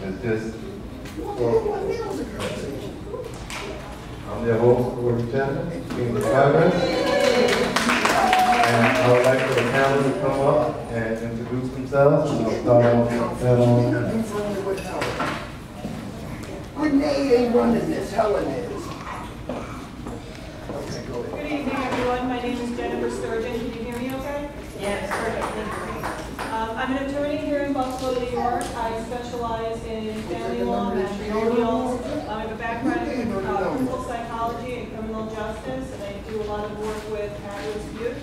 It's just, I'm your host, Gordon Chapman, King of Progress. And I would like for the panel to come up and introduce themselves. And I'll start off with Renee ain't running this, Helen is. Good evening, everyone. My name is Jennifer Sturgeon. Can you hear me okay? Yes, perfect. I'm an attorney here in Buffalo, New York. I specialize in family law, matrimonial. I have a background in clinical psychology and criminal justice, and I do a lot of work with at-risk youth.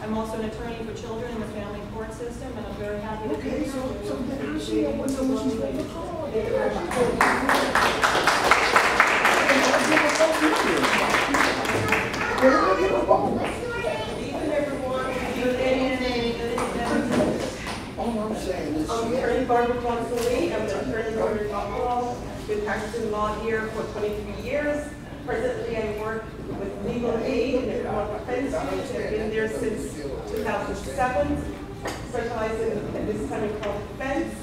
I'm also an attorney for children in the family court system, and I'm very happy to be here. I'm attorney Barbara Consoley. I'm an attorney lawyer in Buffalo. Been practicing law here for 23 years. Presently, I work with Legal Aid in the criminal defense unit. I've been there since 2007. Specializing in this kind of called defense.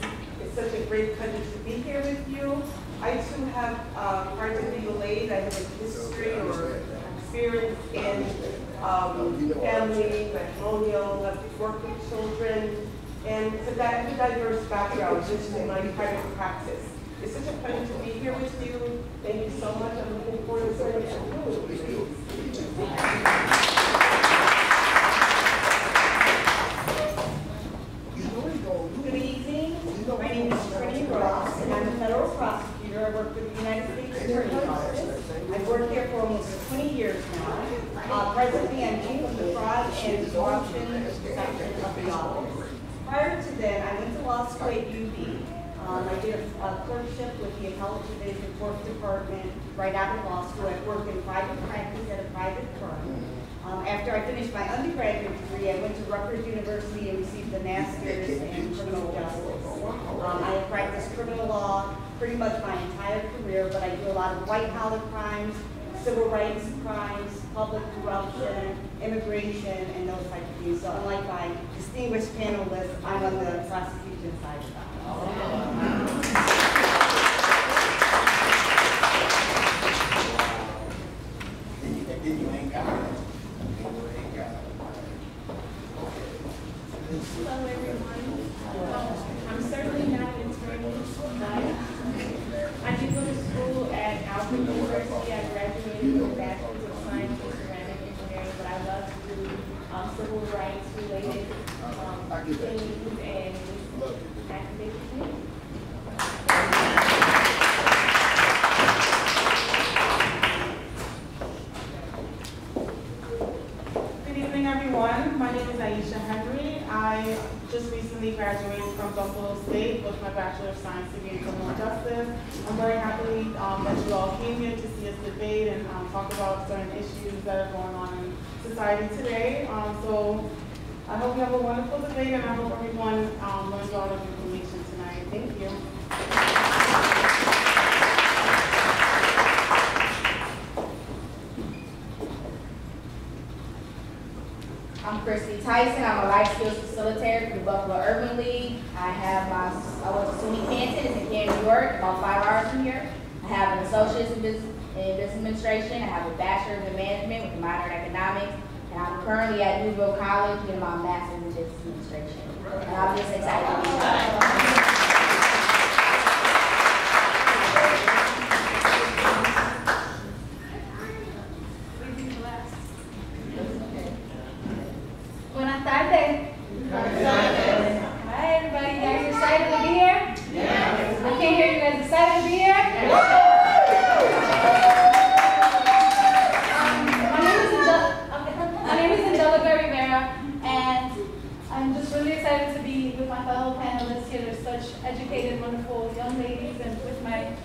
It's such a great pleasure to be here with you. I too have, prior to Legal Aid, I have a history or experience in family, matrimonial, I've worked with children, and it's a diverse background just in my private practice. It's such a pleasure to be here with you. Thank you so much. I'm looking forward to serving you. Good evening. My name is Trinity Ross, and I'm a federal prosecutor. I work with the United States Attorney's Office. I've worked here for almost 20 years now. Presently, I'm chief of the fraud and corruption section of the office. Prior to then, I went to law school at UB. I did a clerkship with the Appellate Division, 4th Department, right out of law school. I worked in private practice at a private firm. After I finished my undergraduate degree, I went to Rutgers University and received a master's in criminal justice. I have practiced criminal law pretty much my entire career, but I do a lot of white-collar crimes, civil rights crimes, public corruption, immigration, and those types of things. So unlike my distinguished panelists, I'm on the prosecution side of that. Hello, everyone. I'm certainly not an attorney, but I did go to school at Alfred University. I graduated with a Bachelor's of Science in Ceramic Engineering, but I love to do civil rights related things and academic things. Good evening, everyone. My name is Aisha Henry. I just recently graduated from Buffalo State with my Bachelor of Science degree in criminal justice. I'm very happy that you all came here to see us debate and talk about certain issues that are going on in society today. So I hope you have a wonderful debate, and I hope everyone learns a lot of information tonight. Thank you. I'm Christy Tyson. I'm a life skills facilitator for the Buffalo Urban League. I went to SUNY Canton, it's in Canton, New York, about 5 hours from here. I have an associate's in business administration. I have a bachelor's in management with a minor in economics. And I'm currently at Newville College getting my master's in business administration. And I'm just excited to be here. Buenas tardes. Hi, everybody. Are you excited to be here? Yes. I can't hear you guys excited to be here? Yes. My name is Angelica Rivera, and I'm just really excited to be with my fellow panelists here. They're such educated, wonderful young ladies, and with my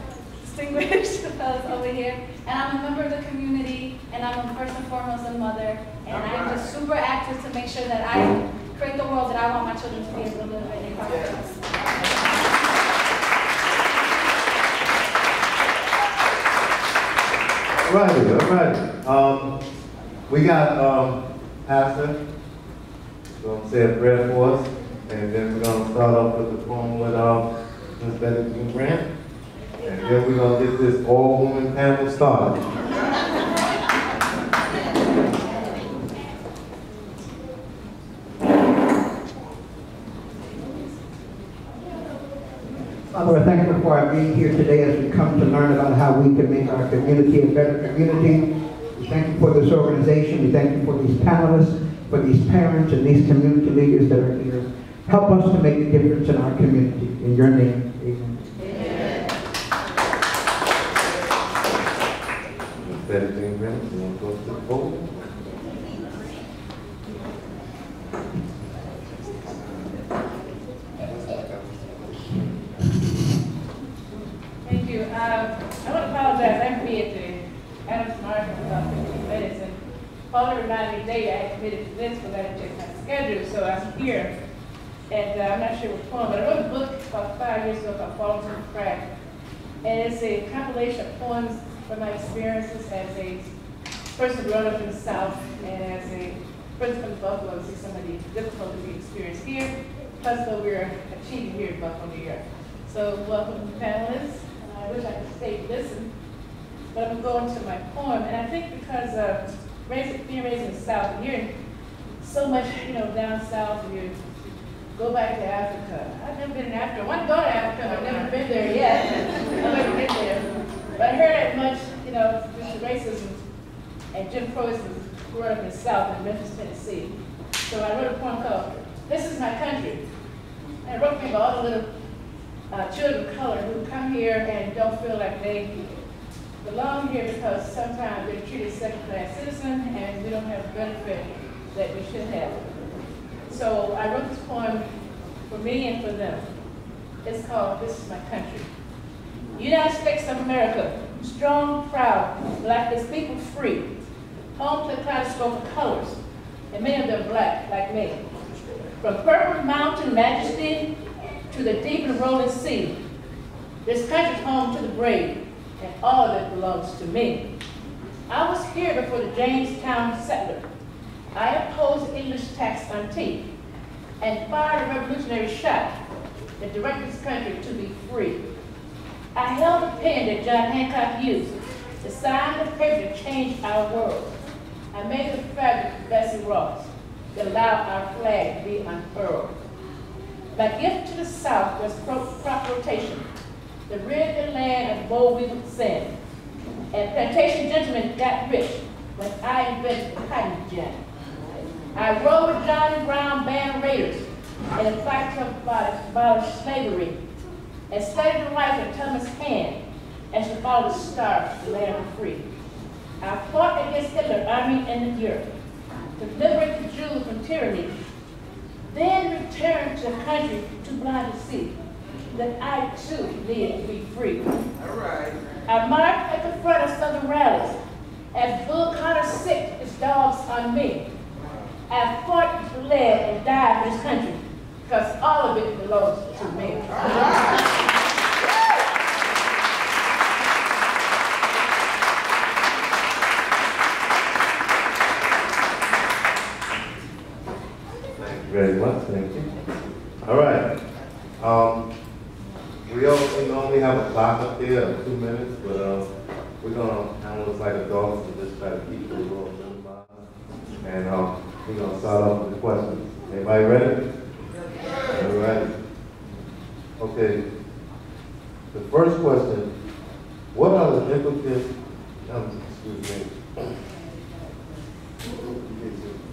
distinguished fellows over here. And I'm a member of the community, and I'm first and foremost a mother. And I'm just super active to make sure that I create the world that I want my children to be able to live in and progress. All right. We got Pastor going to say a prayer for us, and then we're going to start off with the poem with Ms. Betty Jean Grant. And then we're gonna get this all-woman panel started. Father, I thank you for our being here today as we come to learn about how we can make our community a better community. We thank you for this organization. We thank you for these panelists, for these parents and these community leaders that are here. Help us to make a difference in our community. In your name, amen. Ms. Betty Jean Grant, you want to go to the podium? Thank you. I want to apologize. I haven't been at the Adams Market for about 15 minutes, and Paula reminded me today I had committed to this, but I didn't check my schedule, so I'm here. And I'm not sure what poem, but I wrote a book about 5 years ago called Falling Through the Crack. And it's a compilation of poems from my experiences as a person growing up in the South and as a person from Buffalo to see some of the difficulties we experience here, plus what we're achieving here in Buffalo, New York. So welcome to the panelists. I wish I could stay and listen, but I'm going to my poem. And I think because of being raised in the South, and hearing so much, down South, you go back to Africa. I've never been in Africa. I want to go to Africa, but I've never been there yet. I'd like to get there. But I heard that much, just the racism and Jim Crowism grew up in the South in Memphis, Tennessee. So I wrote a poem called This Is My Country. And I wrote about all the little children of color who come here and don't feel like they belong here because sometimes they're treated second-class citizens and we don't have the benefit that we should have. So I wrote this poem for me and for them. It's called This Is My Country. United States of America, strong, proud, black as people free, home to the kaleidoscope of colors, and many of them black, like me. From purple mountain majesty to the deep and rolling sea, this country's home to the brave, and all of it belongs to me. I was here before the Jamestown settler. I opposed the English tax on tea and fired a revolutionary shot that directed this country to be free. I held the pen that John Hancock used to sign the paper to change our world. I made the fabric of Bessie Ross that allowed our flag to be unfurled. My gift to the South was crop rotation, to rid the land of boll weevil sand. And plantation gentlemen got rich when I invented the cotton gin. I rode with John Brown band raiders in a fight to abolish slavery, and studied the life of Thomas Hand as to follow the star of the land of the free. I fought against Hitler, army, and Europe to liberate the Jews from tyranny, then returned to the country too blind to see that I too needed to be free. All right. I marched at the front of Southern rallies as Bull Connor sicked his dogs on me. I fought, bled, and died for this country because all of it belongs to me. Thank you very much. Thank you. All right. We normally have a clock up there of 2 minutes, but we're gonna handle this like adults and just try to keep it a little minimized. And we're gonna start off with the questions. Everybody ready? All right. Okay. The first question: what are the implications? Excuse me.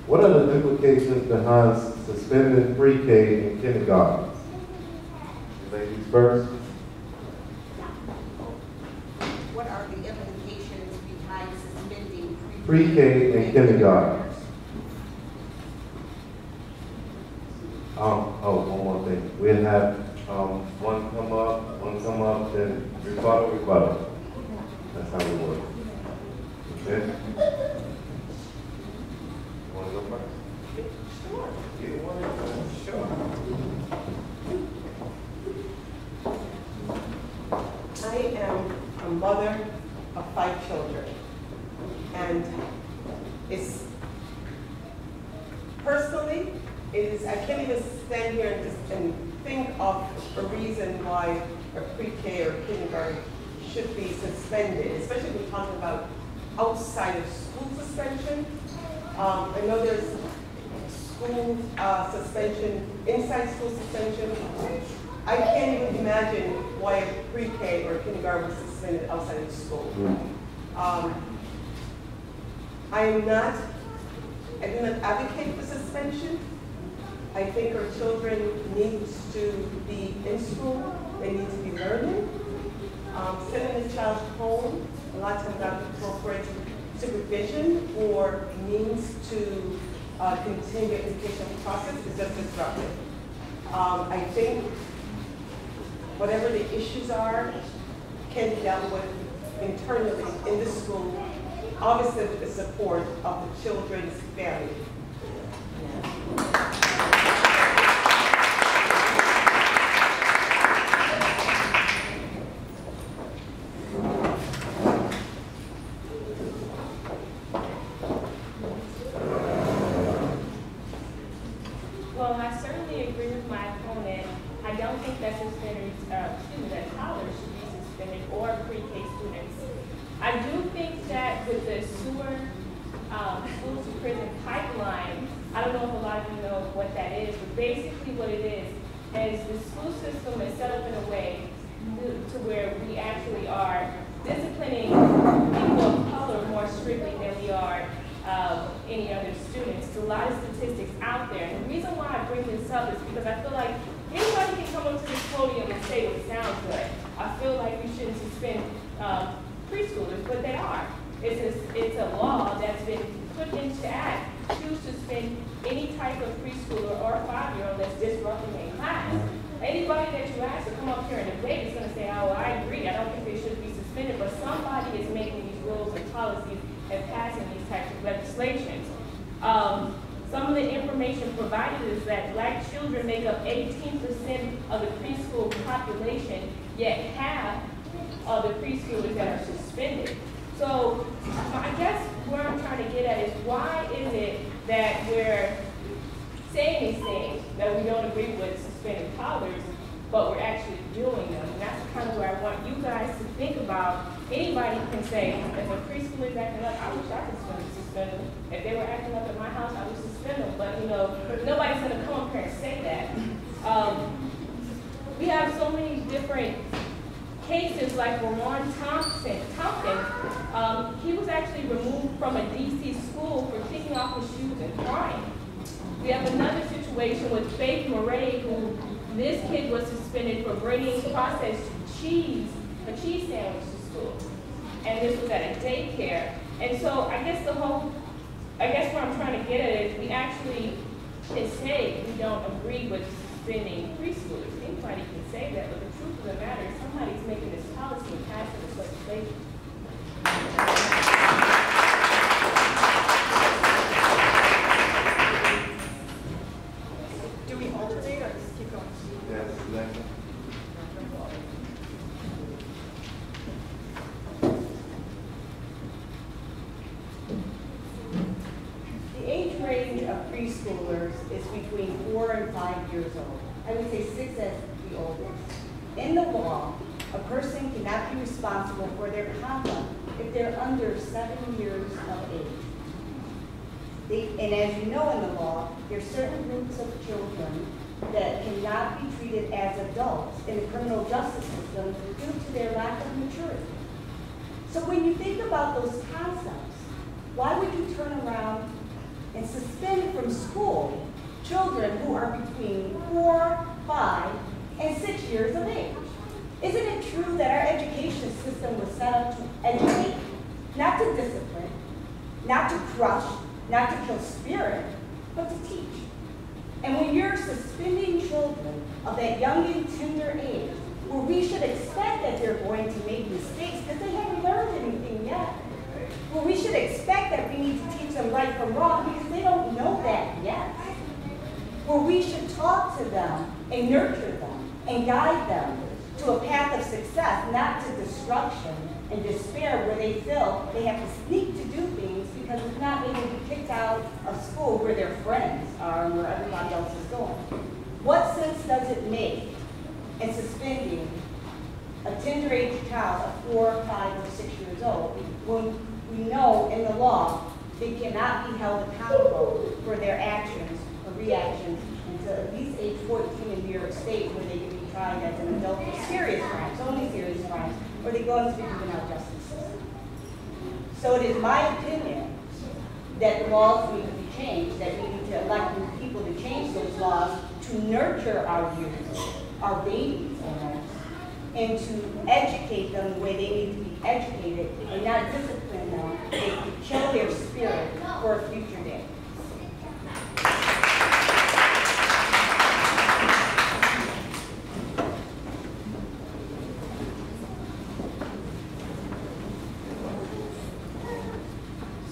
What are the implications behind suspending pre-K and kindergarten? Ladies first. What are the implications behind suspending Pre-K and kindergarten. One more thing. We'll have one come up, then rebuttal. That's how we work. Okay? You want to go first? Sure. You want to go? Sure. I am a mother of 5 children, and it's personally, I can't even stand here and think of a reason why a pre-K or kindergarten should be suspended, especially when we're talking about outside of school suspension. I know there's school suspension, inside school suspension. I can't even imagine why a pre-K or kindergarten was suspended outside of school. I do not advocate for suspension. I think our children need to be in school, they need to be learning. Sending a child home, a lot of times without appropriate supervision or means to continue the educational process is just disruptive. I think whatever the issues are can be dealt with internally in the school, obviously with the support of the children's family. Well, I certainly agree with my opponent. I don't think that that toddlers should be suspended or pre-K students. I do think that with the sewer school to prison pipeline, I don't know if a lot of you know what that is, but basically what it is the school system is set up in a way to where we actually are disciplining people of color more strictly than we are any other students. There's a lot of statistics out there. And the reason why I bring this up is because I feel like anybody can come up to this podium and say it sounds good. I feel like we shouldn't suspend preschoolers, but they are. It's a law that's been put into act to suspend any type of preschooler or 5-year-old that's disrupting a class. Anybody that you ask to come up here and debate is going to say, oh, well, I agree, I don't think they should be suspended, but somebody is making these rules and policies and passing these types of legislations. Some of the information provided is that Black children make up 18% of the preschool population, yet half of the preschoolers that are suspended. So I guess where I'm trying to get at is why is it that we're saying these things that we don't agree with suspending toddlers, but we're actually doing them? And that's kind of where I want you guys to think about. Anybody can say, if a preschooler is acting up, I wish I could suspend them. If they were acting up at my house, I would suspend them. But, you know, nobody's going to come up here and say that. We have so many different cases like Ramon Tompkins. He was actually removed from a D.C. school for kicking off his shoes and crying. We have another situation with Faith Murray, who this kid was suspended for bringing processed cheese, a cheese sandwich to school. And this was at a daycare. And so I guess where I'm trying to get at is we actually can say we don't agree with suspending preschoolers. Anybody can say that, but the truth of the matter is somebody's making this policy and passing this legislation. Do we alternate or just keep going? Yes, next. The age range of preschoolers is between 4 and 5 years old. I would say 6 as the oldest. In the law, a person cannot be responsible for their conduct if they're under 7 years of age. And as you know in the law, there are certain groups of children that cannot be treated as adults in the criminal justice system due to their lack of maturity. So when you think about those concepts, why would you turn around and suspend from school children who are between 4, 5, and 6 years of age? Isn't it true that our education system was set up to educate, not to discipline, not to crush, not to kill spirit, but to teach? And when you're suspending children of that young and tender age, where we should expect that they're going to make mistakes because they haven't learned anything yet, where we should expect that we need to teach them right from wrong because they don't know that yet, where we should talk to them and nurture them and guide them to a path of success, not to destruction and despair, where they feel they have to sneak to do things because if not, they will be kicked out of school where their friends are and where everybody else is going. What sense does it make in suspending a tender age child, a 4, 5, or 6 years old, when we know in the law they cannot be held accountable for their actions or reactions until at least age 14 in New York State, where they can be tried as an adult for serious crimes, only serious crimes, or they go into the juvenile justice system. So it is my opinion that the laws need to be changed, that we need to elect new people to change those laws to nurture our youth, our babies almost, and to educate them the way they need to be educated and not discipline them to kill their spirit for a future day.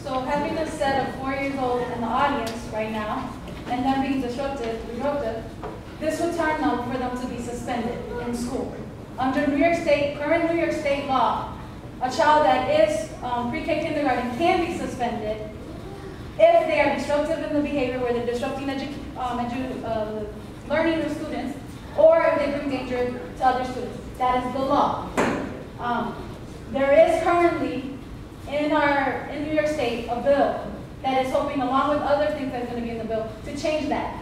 So having a set of 4 years old in the audience right now, and them being disruptive, this would turn them for them to be suspended in school. Under current New York State law, a child that is pre-K kindergarten can be suspended if they are disruptive in the behavior, where they're disrupting learning of students, or if they bring danger to other students. That is the law. There is currently in New York State a bill that is hoping, along with other things that's going to be in the bill, to change that.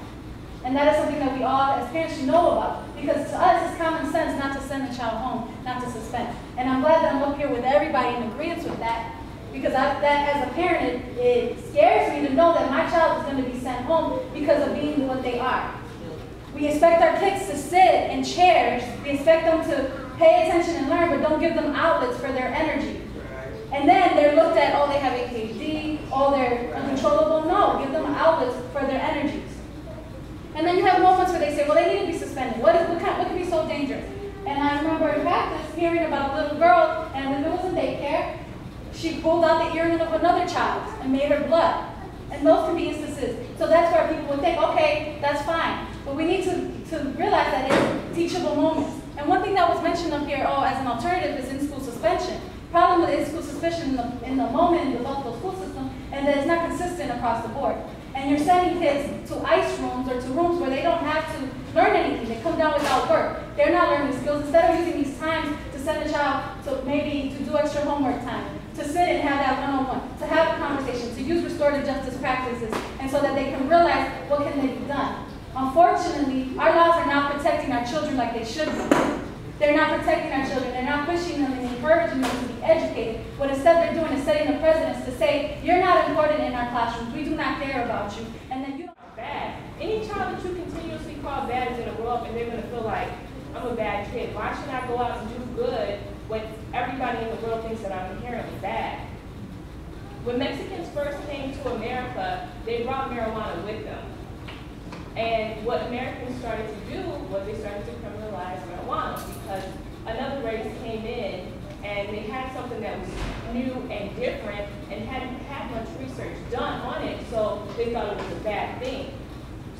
And that is something that we all, as parents, should know about. Because to us, it's common sense not to send a child home, not to suspend. And I'm glad that I'm up here with everybody in agreement with that. Because that, as a parent, it scares me to know that my child is going to be sent home because of being what they are. We expect our kids to sit in chairs. We expect them to pay attention and learn, but don't give them outlets for their energy. And then they're looked at, oh, they have ADHD, oh, they're uncontrollable. No, give them outlets for their energies. And then you have moments where they say, well, they need to be suspended. What could be so dangerous? And I remember in practice hearing about a little girl, and when it was in daycare, she pulled out the urine of another child and made her blood. And those can be instances. So that's where people would think, okay, that's fine. But we need to realize that it's teachable moments. And one thing that was mentioned up here, as an alternative, is in-school suspension. Problem with in-school suspension in the moment in the Buffalo school system, and that it's not consistent across the board. And you're sending kids to ice rooms or to rooms where they don't have to learn anything. They come down without work. They're not learning skills. Instead of using these times to send a child to maybe to do extra homework time, to sit and have that one-on-one, to have a conversation, to use restorative justice practices, and so that they can realize what can they be done. Unfortunately, our laws are not protecting our children like they should be. They're not protecting our children. They're not pushing them and encouraging them to be educated. What instead they're doing is setting the precedents to say, you're not important in our classrooms. We do not care about you. And then you are bad. Any child that you continuously call bad is going to grow up and they're going to feel like, I'm a bad kid. Why should I go out and do good when everybody in the world thinks that I'm inherently bad? When Mexicans first came to America, they brought marijuana with them. And what Americans started to do was they started to criminalize marijuana because another race came in and they had something that was new and different and hadn't had much research done on it, so they thought it was a bad thing.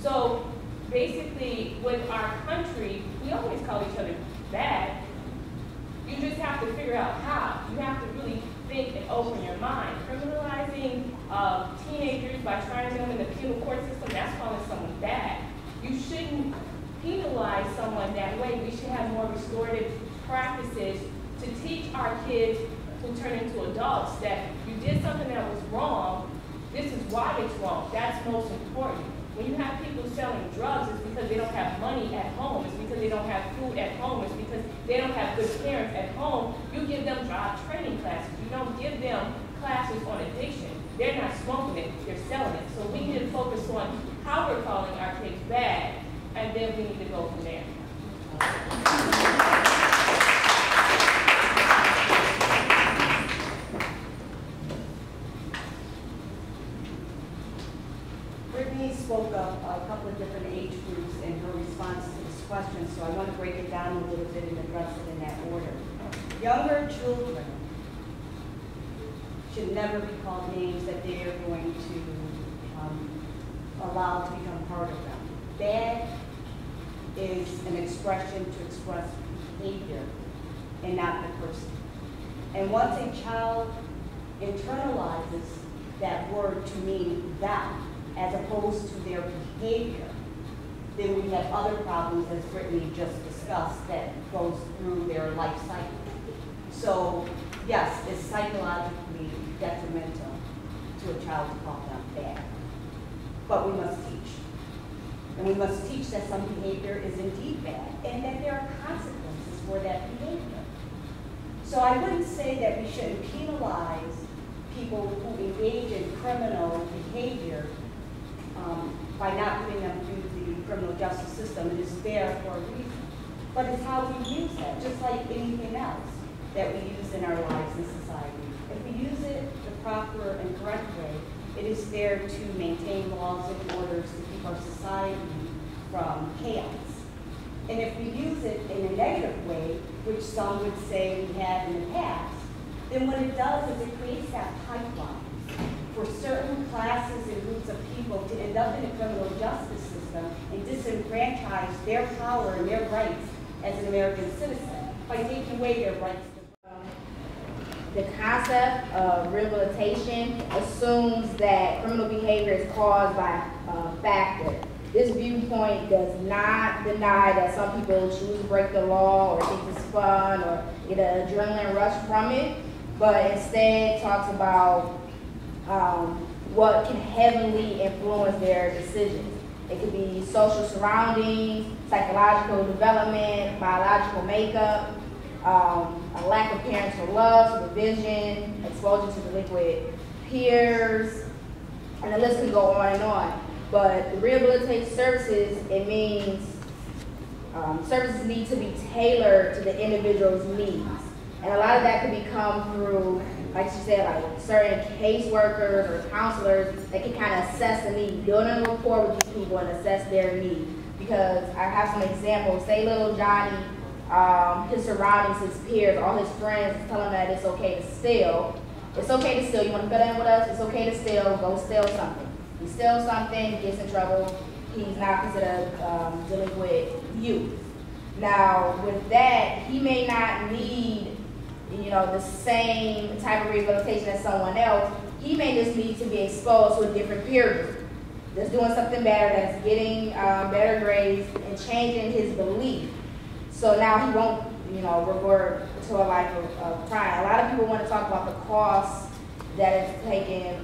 So basically, with our country, we always call each other bad. You just have to figure out how. You have to really think and open your mind. Criminalizing teenagers by trying them in the penal court system, that's calling someone bad. You shouldn't penalize someone that way. We should have more restorative practices to teach our kids who turn into adults that you did something that was wrong, this is why it's wrong. That's most important. When you have people selling drugs, it's because they don't have money at home. It's because they don't have food at home. It's because they don't have good parents at home. You give them job training classes. You don't give them classes on addiction. They're not smoking it, they're selling it. So we need to focus on how we're calling our kids bad, and then we need to go from there. Brittany spoke of a couple of different age groups in her response to this question, so I want to break it down a little bit and address it in that order. Younger children should never be called names that they are going to allow to become part of them. Bad is an expression to express behavior and not the person. And once a child internalizes that word to mean them, as opposed to their behavior, then we have other problems, as Brittany just discussed, that goes through their life cycle. So, yes, it's psychologically detrimental to a child to call them bad. But we must teach. And we must teach that some behavior is indeed bad, and that there are consequences for that behavior. So I wouldn't say that we shouldn't penalize people who engage in criminal behavior by not putting them through the criminal justice system. It is there for a reason. But it's how we use that, just like anything else that we use in our lives in society. If we use it the proper and correct way, it is there to maintain laws and orders to keep our society from chaos. And if we use it in a negative way, which some would say we have in the past, then what it does is it creates that pipeline for certain classes and groups of people to end up in the criminal justice system and disenfranchise their power and their rights as an American citizen by taking away their rights. The concept of rehabilitation assumes that criminal behavior is caused by a factor. This viewpoint does not deny that some people choose to break the law or think it's fun or get an adrenaline rush from it, but instead talks about what can heavily influence their decisions. It could be social surroundings, psychological development, biological makeup, a lack of parental love, supervision, exposure to delinquent peers, and the list can go on and on. But the rehabilitation services, it means services need to be tailored to the individual's needs. And a lot of that could come through, like you said, like certain caseworkers or counselors that can kind of assess the need, build a rapport with these people and assess their need. Because I have some examples. Say little Johnny, his surroundings, his peers, all his friends tell him that it's okay to steal. It's okay to steal. You want to fit in with us? It's okay to steal. Go steal something. He steals something, he gets in trouble. He's not considered delinquent youth. Now, with that, he may not need, the same type of rehabilitation as someone else. He may just need to be exposed to a different peer group that's doing something better, that's getting better grades and changing his belief. So now he won't, revert to a life of crime. A lot of people want to talk about the costs that it's taking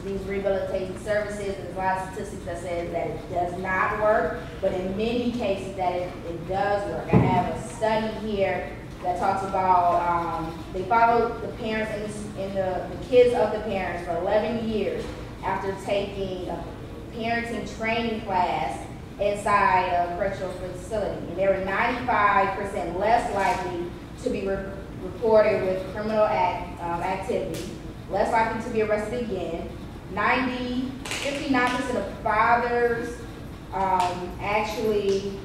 these rehabilitation services. There's a lot of statistics that says that it does not work, but in many cases that it does work. I have a study here that talks about they followed the parents and the kids of the parents for 11 years after taking a parenting training class inside a correctional facility. And they were 95% less likely to be reported with criminal activity, less likely to be arrested again. 59% of fathers actually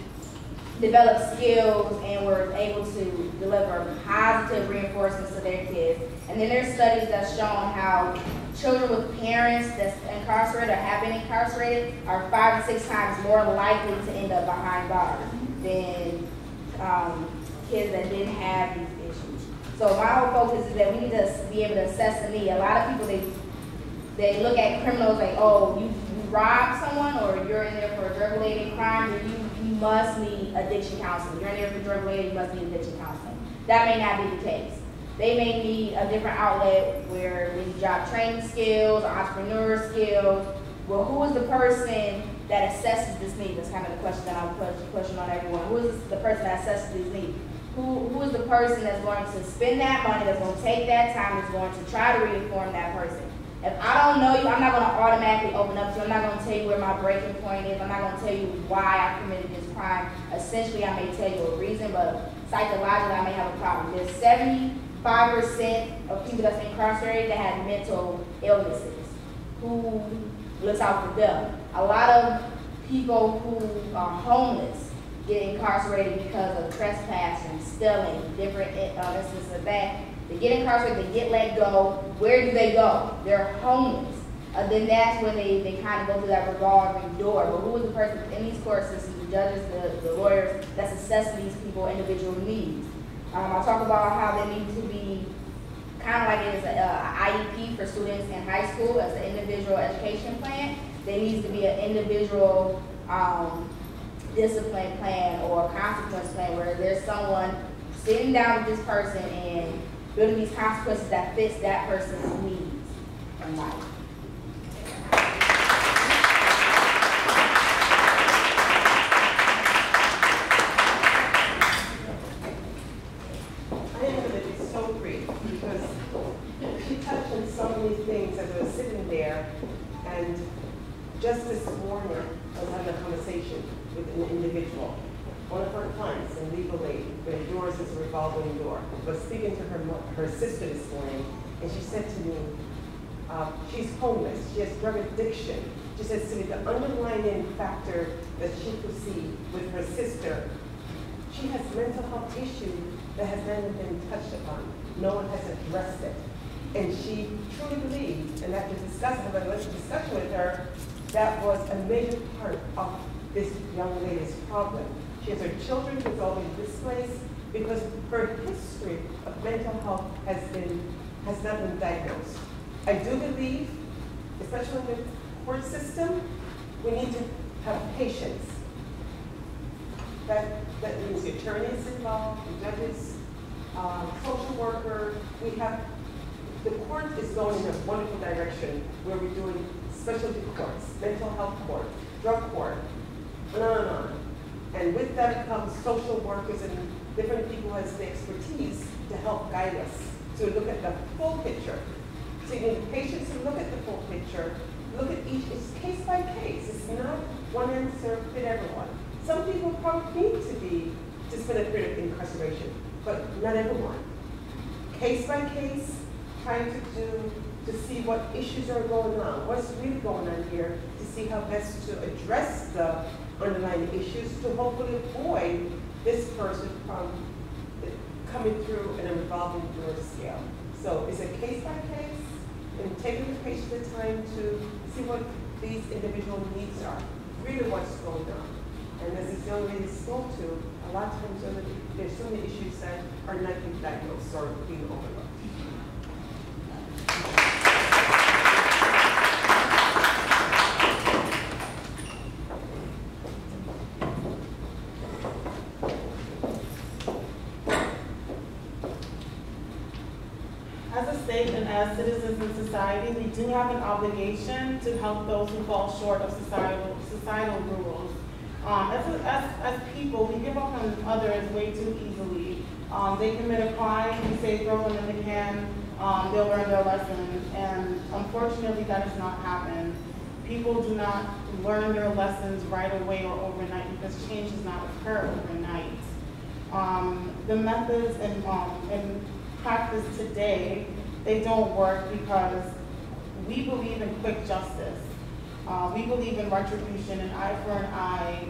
developed skills and were able to deliver positive reinforcements to their kids. And then there's studies that's shown how children with parents that's incarcerated or have been incarcerated are 5 to 6 times more likely to end up behind bars than kids that didn't have these issues. So my whole focus is that we need to be able to assess the need. A lot of people, they look at criminals like, oh, you robbed someone or you're in there for a drug-related crime, and you must need addiction counseling. You're in there for drug-related, you must need addiction counseling. That may not be the case. They may need a different outlet where they job training skills or entrepreneur skills. Well, who is the person that assesses this need? That's kind of the question that I'm pushing on everyone. Who is the person that assesses this need? Who is the person that's going to spend that money, that's going to take that time, that's going to try to reform that person? If I don't know you, I'm not going to automatically open up to you. I'm not going to tell you where my breaking point is. I'm not going to tell you why I committed this crime. Essentially, I may tell you a reason, but psychologically, I may have a problem. There's 75% of people that's incarcerated that have mental illnesses. Who looks out for them? A lot of people who are homeless get incarcerated because of trespassing, stealing, different instances of that. They get incarcerated, they get let go. Where do they go? They're homeless. Then that's when they kind of go through that revolving door. But who is the person in these court systems, the judges, the lawyers, that's assessing these people's individual needs? I talk about how they need to be kind of like it is an IEP for students in high school as an individual education plan. There needs to be an individual discipline plan or consequence plan where there's someone sitting down with this person and building these consequences that fits that person's needs in life. I am going to be so brief because she touched on so many things as I was sitting there, and just this morning I was having a conversation with an individual, one of her clients in legal aid, but yours is a revolving door. I was speaking to her sister this morning, and she said to me, she's homeless, she has drug addiction. She says to me, the underlying factor that she could see with her sister, she has mental health issues that has never been touched upon. No one has addressed it. And she truly believes, and after having a discussion with her, that was a major part of this young lady's problem. She has her children who's always displaced because her history of mental health has not been diagnosed. I do believe, especially in the court system, we need to have patience. That means the attorneys involved, the judges, social worker. The court is going in a wonderful direction where we're doing specialty courts, mental health court, drug court, and on and on. And with that comes social workers and different people who has the expertise to help guide us to look at the full picture. So you need patience to look at the full picture, look at it's case by case. It's not one answer fit everyone. Some people probably need to spend a period of incarceration, but not everyone. Case by case, trying to see what issues are going on, what's really going on here, to see how best to address the underlying issues to hopefully avoid this person from coming through in a revolving door scale. So it's a case by case, and taking the patient the time to see what these individual needs are, really what's going on. And as this young lady spoke to, a lot of times there's so many issues that are not being diagnosed or being overlooked. As a state and as citizens in society, we do have an obligation to help those who fall short of societal rules. As people, we give up on others way too easily. They commit a crime, we say throw them in the can, they'll learn their lesson, and unfortunately that does not happen. People do not learn their lessons right away or overnight because change does not occur overnight. The methods and practice today, they don't work because we believe in quick justice. We believe in retribution, an eye for an eye,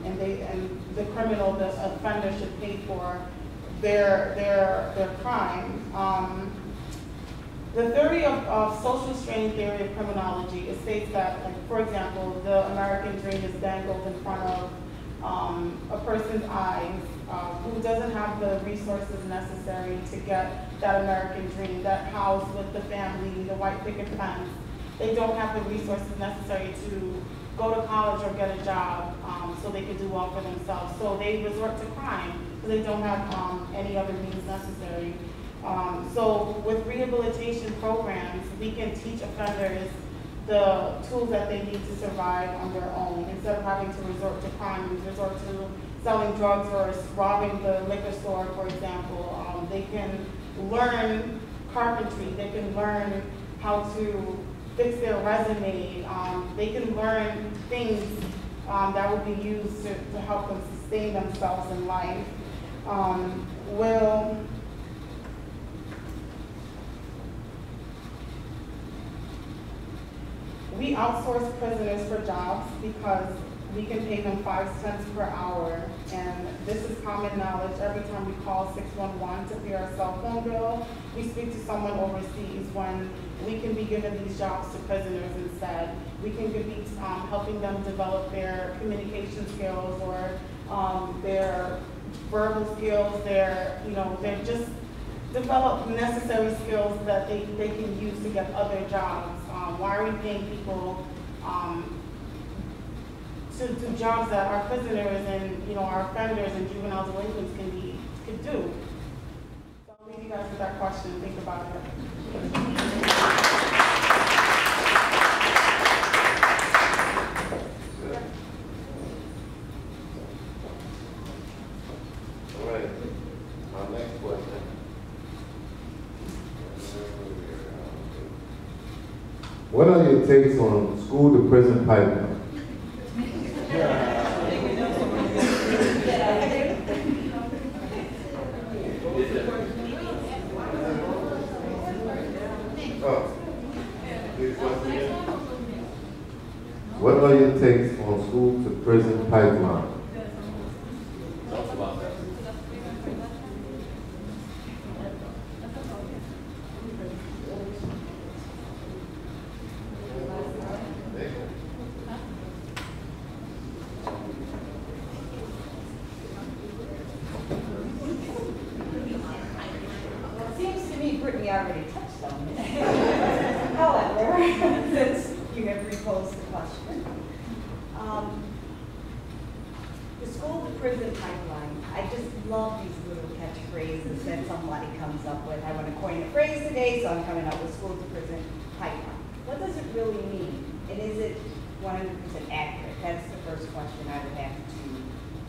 and the criminal, the offender should pay for their crime. The theory of social strain theory of criminology, it states that, like, for example, the American dream is dangled in front of a person's eyes who doesn't have the resources necessary to get that American dream, that house with the family, the white picket fence. They don't have the resources necessary to go to college or get a job so they can do well for themselves. So they resort to crime because they don't have any other means necessary. So with rehabilitation programs, we can teach offenders the tools that they need to survive on their own. Instead of having to resort to crime, resort to selling drugs or robbing the liquor store, for example. They can learn carpentry. They can learn how to fix their resume. They can learn things that will be used to help them sustain themselves in life. We outsource prisoners for jobs because we can pay them 5 cents per hour, and this is common knowledge. Every time we call 611 to pay our cell phone bill, we speak to someone overseas when we can be given these jobs to prisoners instead. We can be helping them develop their communication skills or their verbal skills, they're just develop necessary skills that they can use to get other jobs. Why are we paying people to jobs that our prisoners and, you know, our offenders and juvenile delinquents could do. So I'll leave you guys with that question and think about it. All right, my next question. What are your takes on school to prison pipeline? What are your takes on school to prison pipeline? Talk about that. It seems to me Brittany already touched on it. However, since you have reposed the question, the school to prison pipeline, I just love these little catchphrases that somebody comes up with. I want to coin a phrase today, so I'm coming up with school to prison pipeline. What does it really mean? And is it 100% accurate? That's the first question I would have to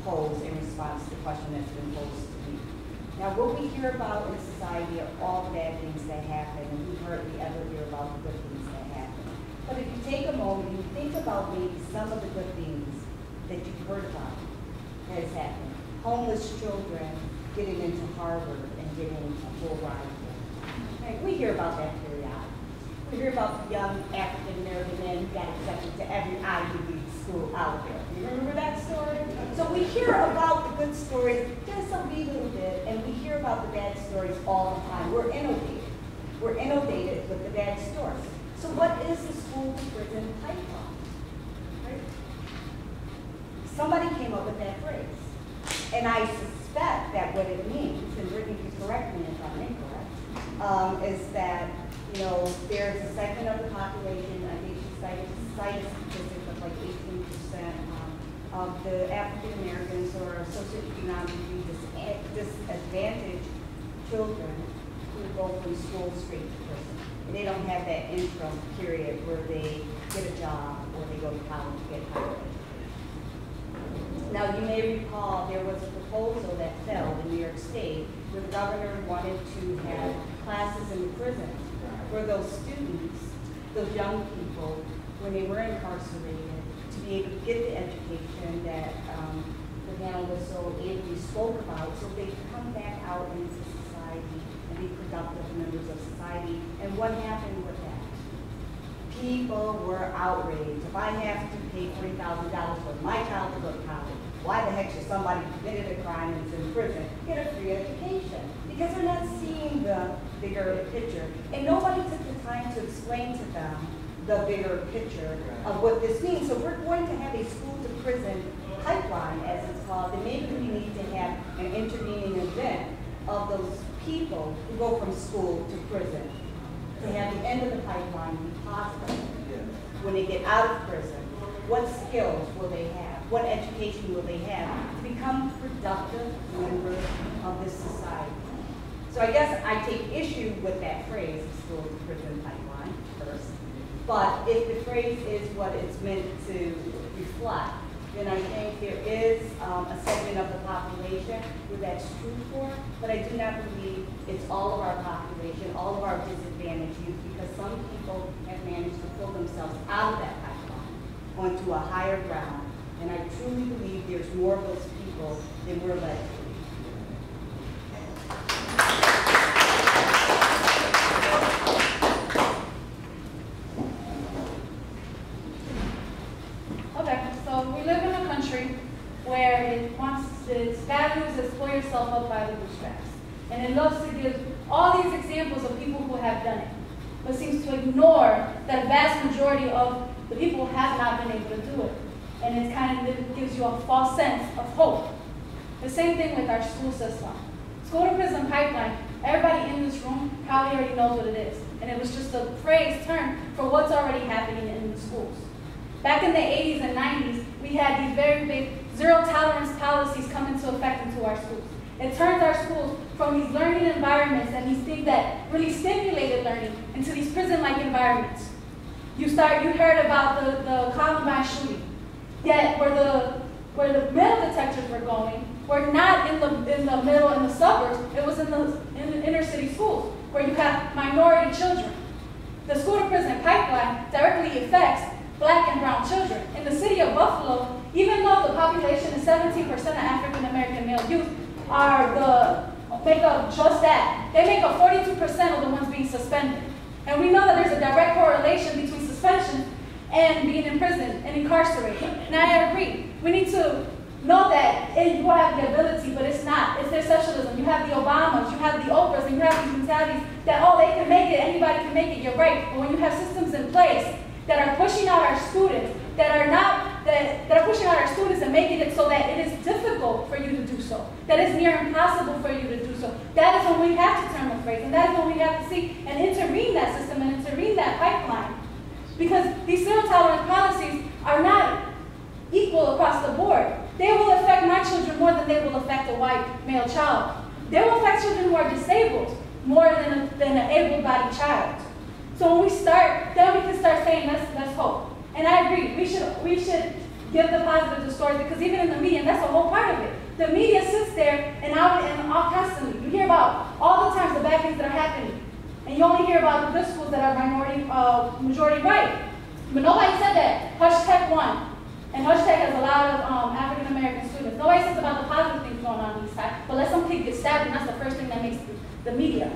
pose in response to the question that's been posed to me. Now, what we hear about in society are all the bad things that happen, and we hardly ever hear about the good things that happen. But if you take a moment and you think about maybe some of the good things that you've heard about that has happened. Homeless children getting into Harvard and getting a full ride. Right? We hear about that periodically. We hear about the young African-American man who got accepted to every Ivy League school out there. You remember that story? So we hear about the good stories just a wee little bit, and we hear about the bad stories all the time. We're inundated. We're inundated with the bad stories. So what is the school to prison pipeline? Right? Somebody came up with that phrase. And I suspect that what it means, and Brittany can correct me if I'm incorrect, is that, you know, there's a segment of the population, I think she cited statistics of like 18% of the African Americans or socioeconomically disadvantaged children who go from school straight to prison. And they don't have that interim period where they get a job or they go to college to get higher education. Now, you may recall there was a proposal that fell in New York State where the governor wanted to have classes in the prison for those students, those young people, when they were incarcerated, to be able to get the education that the panelists so ably spoke about, so they could come back out into society and be productive members of society. And what happened with that? People were outraged. If I have to pay $40,000 for my child to go to college, why the heck should somebody who committed a crime and is in prison get a free education? Because they're not seeing the bigger picture. And nobody took the time to explain to them the bigger picture of what this means. So we're going to have a school to prison pipeline, as it's called, and maybe we need to have an intervening event of those people who go from school to prison to have the end of the pipeline be possible. When they get out of prison, what skills will they have? What education will they have to become productive members of this society? So I guess I take issue with that phrase, school to prison pipeline, first. But if the phrase is what it's meant to reflect, then I think there is a segment of the population where that's true for, but I do not believe it's all of our population, all of our disadvantaged youth, because some people have managed to pull themselves out of that pipeline onto a higher ground. And I truly believe there's more of those people than we're led to. Okay, so we live in a country where it wants its values is pull yourself up by the bootstraps. And it loves to give all these examples of people who have done it, but seems to ignore that a vast majority of the people have not been able to do it. And it kind of gives you a false sense of hope. The same thing with our school system. School to prison pipeline, everybody in this room probably already knows what it is. And it was just a phrase term for what's already happening in the schools. Back in the 80s and 90s, we had these very big zero tolerance policies come into effect into our schools. It turns our schools from these learning environments and these things that really stimulated learning into these prison-like environments. You heard about the Columbine shooting, yet where the metal detectors were going were not in the middle, in the suburbs, it was in the inner city schools, where you have minority children. The school to prison pipeline directly affects Black and brown children. In the city of Buffalo, even though the population is 17% of African American male youth make up just that, they make up 42% of the ones being suspended. And we know that there's a direct correlation between suspension and being in prison and incarcerated. And I agree. We need to know that you have the ability, but it's not. It's their socialism. You have the Obamas, you have the Oprahs, and you have these mentalities that, oh, they can make it, anybody can make it, you're right. But when you have systems in place that are pushing out our students, that are pushing out our students and making it so that it is difficult for you to do so, that it's near impossible for you to do so, that is when we have to turn the phrase, and that is when we have to see and intervene that system and intervene that pipeline. Because these zero-tolerance policies are not equal across the board. They will affect my children more than they will affect a white male child. They will affect children who are disabled more than an able-bodied child. So when we start, then we can start saying, let's hope. And I agree, we should give the positive stories, because even in the media, and that's a whole part of it, the media sits there and constantly, you hear about all the times the bad things that are happening, and you only hear about the good schools that are majority white. But nobody said that Hashtag won, and Hashtag has a lot of African American students. Nobody says about the positive things going on these sides, but let some kid get stabbed, and that's the first thing that makes the media.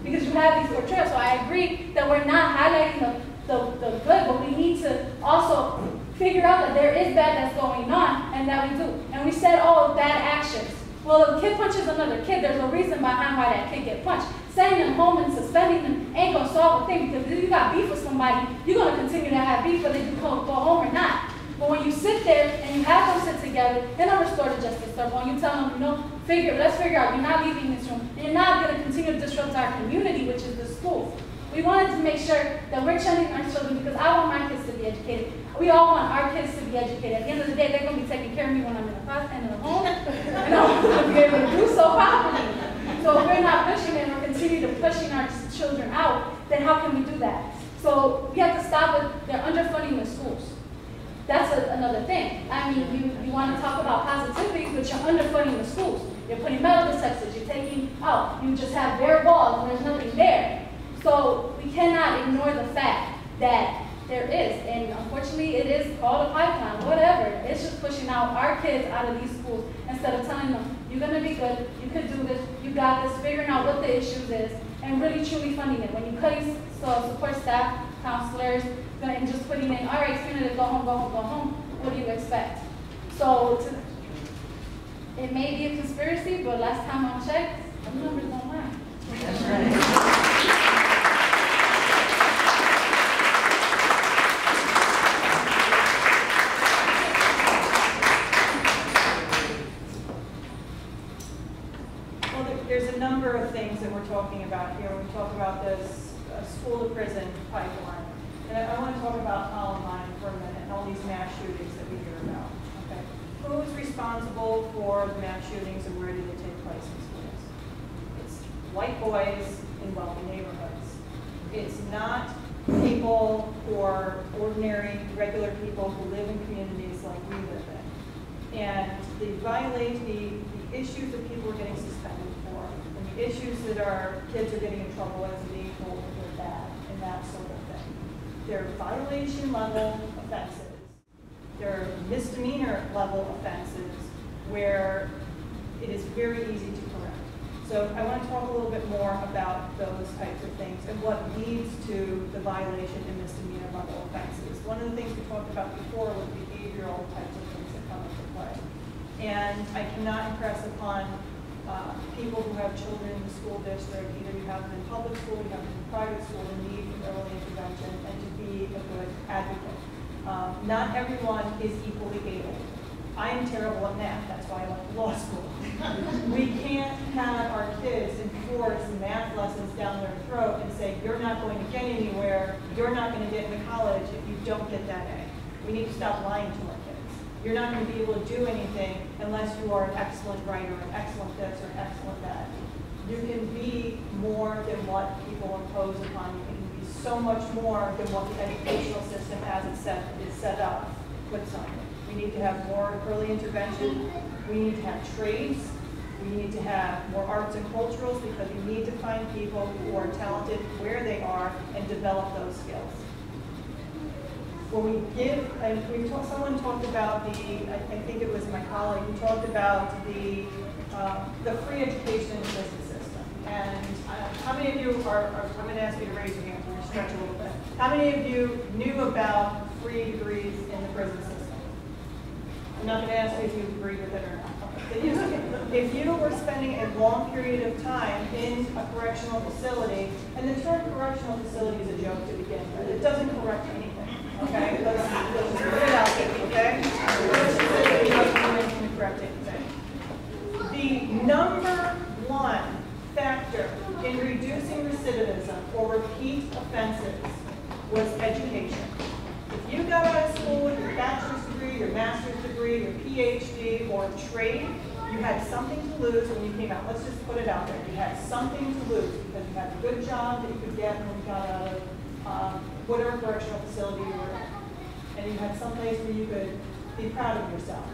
Because you have these portrayals. So I agree that we're not highlighting the good, but we need to also figure out that there is bad that's going on, and that we do. And we said, oh, bad actions. Well, if a kid punches another kid, there's a reason behind why that kid get punched. Sending them home and suspending them ain't gonna solve a thing, because if you got beef with somebody, you're gonna continue to have beef whether you go home or not. But when you sit there and you have them sit together in a restorative justice circle, and you tell them, let's figure out, you're not leaving this room, and you're not going to continue to disrupt our community, which is the schools. We wanted to make sure that we're training our children, because I want my kids to be educated. We all want our kids to be educated. At the end of the day, they're going to be taking care of me when I'm in the home, and I'm going to be able to do so properly. So if we're not pushing it, and we're continuing to pushing our children out, then how can we do that? So we have to stop with their underfunding the schools. That's another thing. I mean, you want to talk about positivity, but you're underfunding the schools. You're putting metal detectors, you're taking out, you just have bare walls and there's nothing there. So we cannot ignore the fact that there is, and unfortunately it is called a pipeline, whatever. It's just pushing out our kids out of these schools instead of telling them, you're going to be good, you could do this, you got this, figuring out what the issues is, and really truly funding it. When you cut support staff, counselors, and just putting in, all right, students, go home, what do you expect? So it may be a conspiracy, but last time I checked, the numbers don't lie. That's right. There's a number of things that we're talking about here. We talk about this school to prison pipeline. And I want to talk about Columbine for a minute and all these mass shootings that we hear about. Okay. Who is responsible for the mass shootings and where do they take place in schools? It's white boys in wealthy neighborhoods. It's not people who are ordinary, regular people who live in communities like we live in. And the issues that people are getting suspended for, and the issues that our kids are getting in trouble as being told that they're bad, and that sort of thing. They're violation level offenses. They're misdemeanor level offenses where it is very easy to correct. So I want to talk a little bit more about those types of things and what leads to the violation and misdemeanor level offenses. One of the things we talked about before was behavioral types of things that come into play. And I cannot impress upon people who have children in the school district, either you have them in public school, you have them in private school, the need for early intervention and to be a good advocate. Not everyone is equally able. I am terrible at math, that's why I went to law school. We can't have our kids enforce math lessons down their throat and say, you're not going to get anywhere, you're not going to get into college if you don't get that A. We need to stop lying to our kids. You're not going to be able to do anything unless you are an excellent writer, an excellent this, or an excellent that. You can be more than what people impose upon you. You can be so much more than what the educational system as it's set up puts on you. We need to have more early intervention. We need to have trades. We need to have more arts and culturals because we need to find people who are talented where they are and develop those skills. When we give, someone talked about I think it was my colleague, who talked about the free education in the prison system. And how many of you I'm going to ask you to raise your hand, we're going to stretch a little bit. How many of you knew about free degrees in the prison system? I'm not going to ask you if you agree with it or not. If you were spending a long period of time in a correctional facility, and the term correctional facility is a joke to begin with, it doesn't correct anything, okay? Let's put it out there, okay? It doesn't correct anything. The number one factor in reducing recidivism or repeat offenses was education. If you got out of school with your bachelor's degree, your master's degree, your PhD, or trade, you had something to lose when you came out. Let's just put it out there. You had something to lose because you had a good job that you could get when you got out of whatever correctional facility you were in. And you had some place where you could be proud of yourself,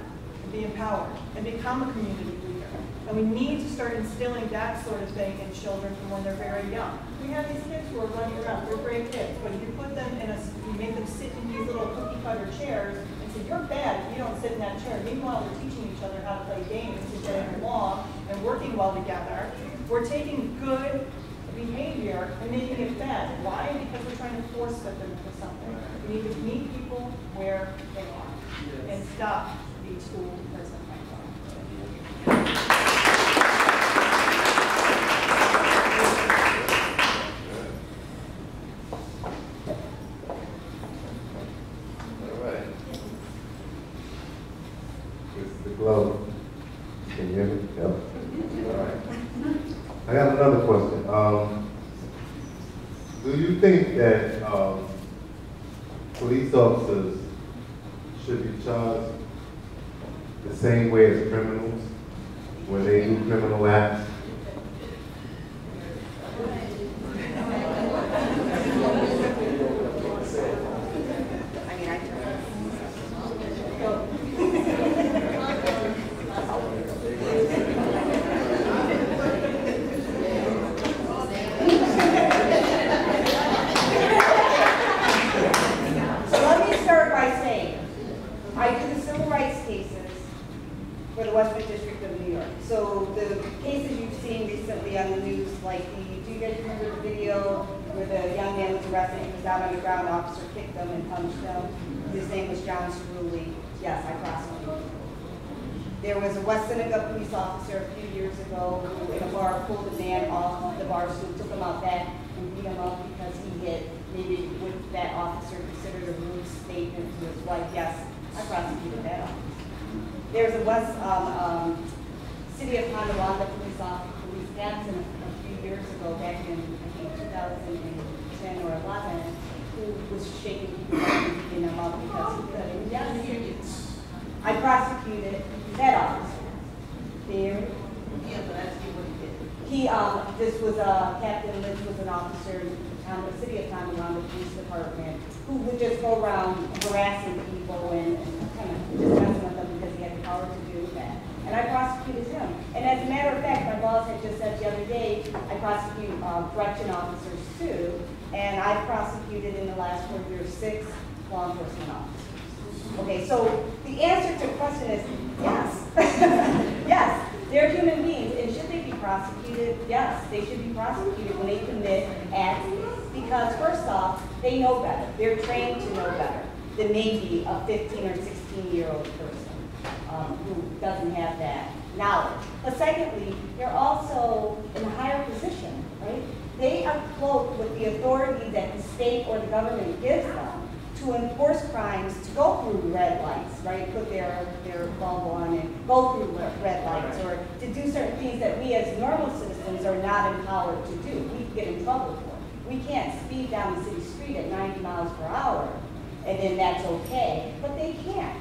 and be empowered, and become a community leader. And we need to start instilling that sort of thing in children from when they're very young. We have these kids who are running around, they're great kids, but if you put them in you make them sit in these little cookie cutter chairs and say, you're bad if you don't sit in that chair. Meanwhile, we're teaching each other how to play games and getting along and working well together. We're taking good behavior and making it bad. Why? Because we're trying to force fit them into something. We need to meet people where they are and stop the school prison pipeline. Hello. Can you hear me? Yep. All right. I got another question. Do you think that police officers should be charged the same way as criminals when they do criminal acts? There was a West Seneca police officer a few years ago who in a bar pulled a man off the bar stool, took him out back and beat him up because he had maybe what that officer considered a rude statement to his wife. Yes, I prosecuted that officer. There was a West City of Tonawanda police captain a few years ago, back in I think 2010 or 11, who was shaking people up and beating them up because he couldn't. Yes. I prosecuted that officer. There. Yeah, but that's what he did. This was Captain Lynch was an officer in the city of Tonawanda Police Department who would just go around harassing people and kind of just messing with them because he had the power to do that. And I prosecuted him. And as a matter of fact, my boss had just said the other day, I prosecute correction officers too, and I prosecuted in the last 4 years 6 law enforcement officers. Okay, so the answer to the question is yes. Yes, they're human beings, and should they be prosecuted? Yes, they should be prosecuted when they commit acts, because first off, they know better. They're trained to know better than maybe a 15 or 16-year-old person who doesn't have that knowledge. But secondly, they're also in a higher position, right? They are cloaked with the authority that the state or the government gives them to enforce crimes, to go through red lights, right? Put their bulb on and go through red lights, or to do certain things that we as normal citizens are not empowered to do. We get in trouble for. We can't speed down the city street at 90 miles per hour, and then that's okay, but they can.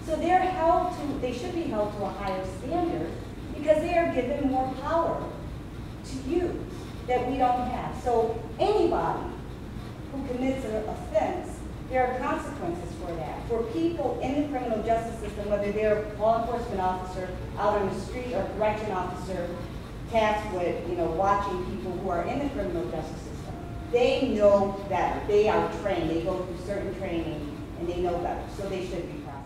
So they should be held to a higher standard because they are given more power to use that we don't have. So anybody who commits an offense, there are consequences for that. For people in the criminal justice system, whether they're a law enforcement officer out on the street or correction officer tasked with, watching people who are in the criminal justice system, they know better. They are trained. They go through certain training and they know better. So they should be prosecuted.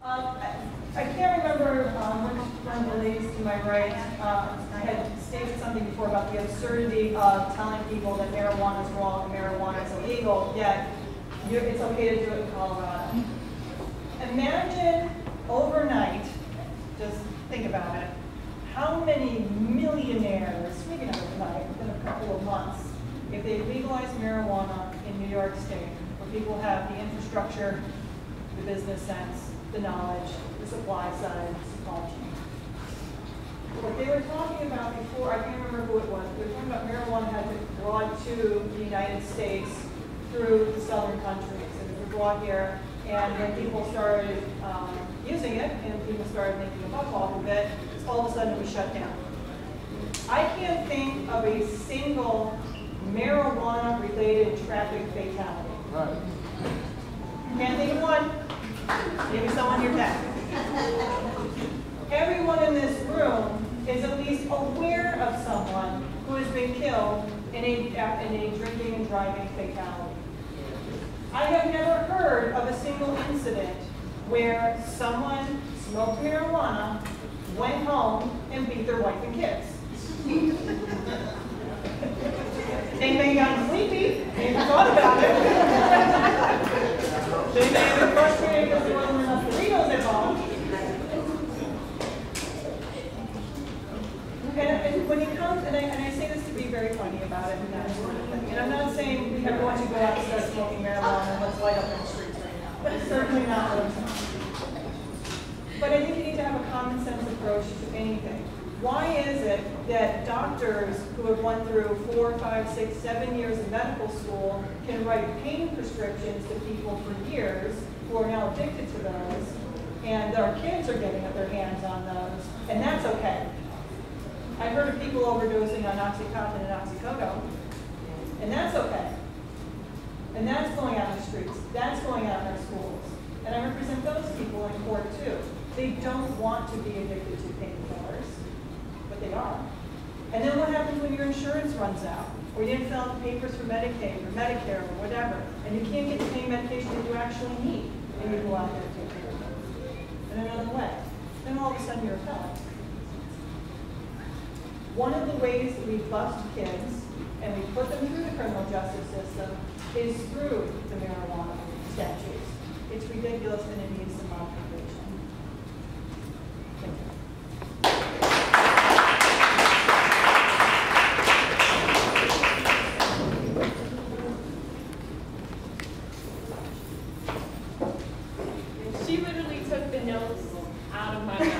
I can't remember one of the ladies to my right. I had stated something before about the absurdity of telling people that marijuana is wrong and marijuana is illegal, yet it's okay to do it in Colorado. Imagine overnight, just think about it, how many millionaires, maybe not overnight, within a couple of months, if they legalize marijuana in New York State, where people have the infrastructure, the business sense, the knowledge, the supply side, supply chain. What they were talking about before, I can't remember who it was, they were talking about marijuana had been brought to the United States through the southern countries. And it was brought here, and then people started using it, and people started making a buck off of it. All of a sudden it was shut down. I can't think of a single marijuana-related traffic fatality. Right. Can't think of one. Maybe someone here can. Everyone in this room is at least aware of someone who has been killed in a drinking and driving fatality. I have never heard of a single incident where someone smoked marijuana, went home, and beat their wife and kids. They may have gotten sleepy, maybe thought about it. They may have been frustrated because there wasn't enough burritos at home. And when it comes, and I say this to be very funny about it, and that sort of thing. And I'm not saying everyone should go out and start smoking marijuana and let's light up in the streets right now. But it's certainly not what I'm saying. But I think you need to have a common sense approach to anything. Why is it that doctors who have went through 4, 5, 6, 7 years of medical school can write pain prescriptions to people for years who are now addicted to those, and our kids are getting their hands on those, and that's okay? I've heard of people overdosing on Oxycontin and Oxycodone, and that's okay. And that's going out in the streets. That's going out in our schools. And I represent those people in court too. They don't want to be addicted to painkillers, but they are. And then what happens when your insurance runs out? Or you didn't fill out the papers for Medicaid or Medicare or whatever, and you can't get the pain medication that you actually need, and you go out there and take care of it in another way. Then all of a sudden you're a felon. One of the ways that we bust kids and we put them through the criminal justice system is through the marijuana statutes. It's ridiculous and it needs some modification. Thank you. She literally took the notes out of my mouth.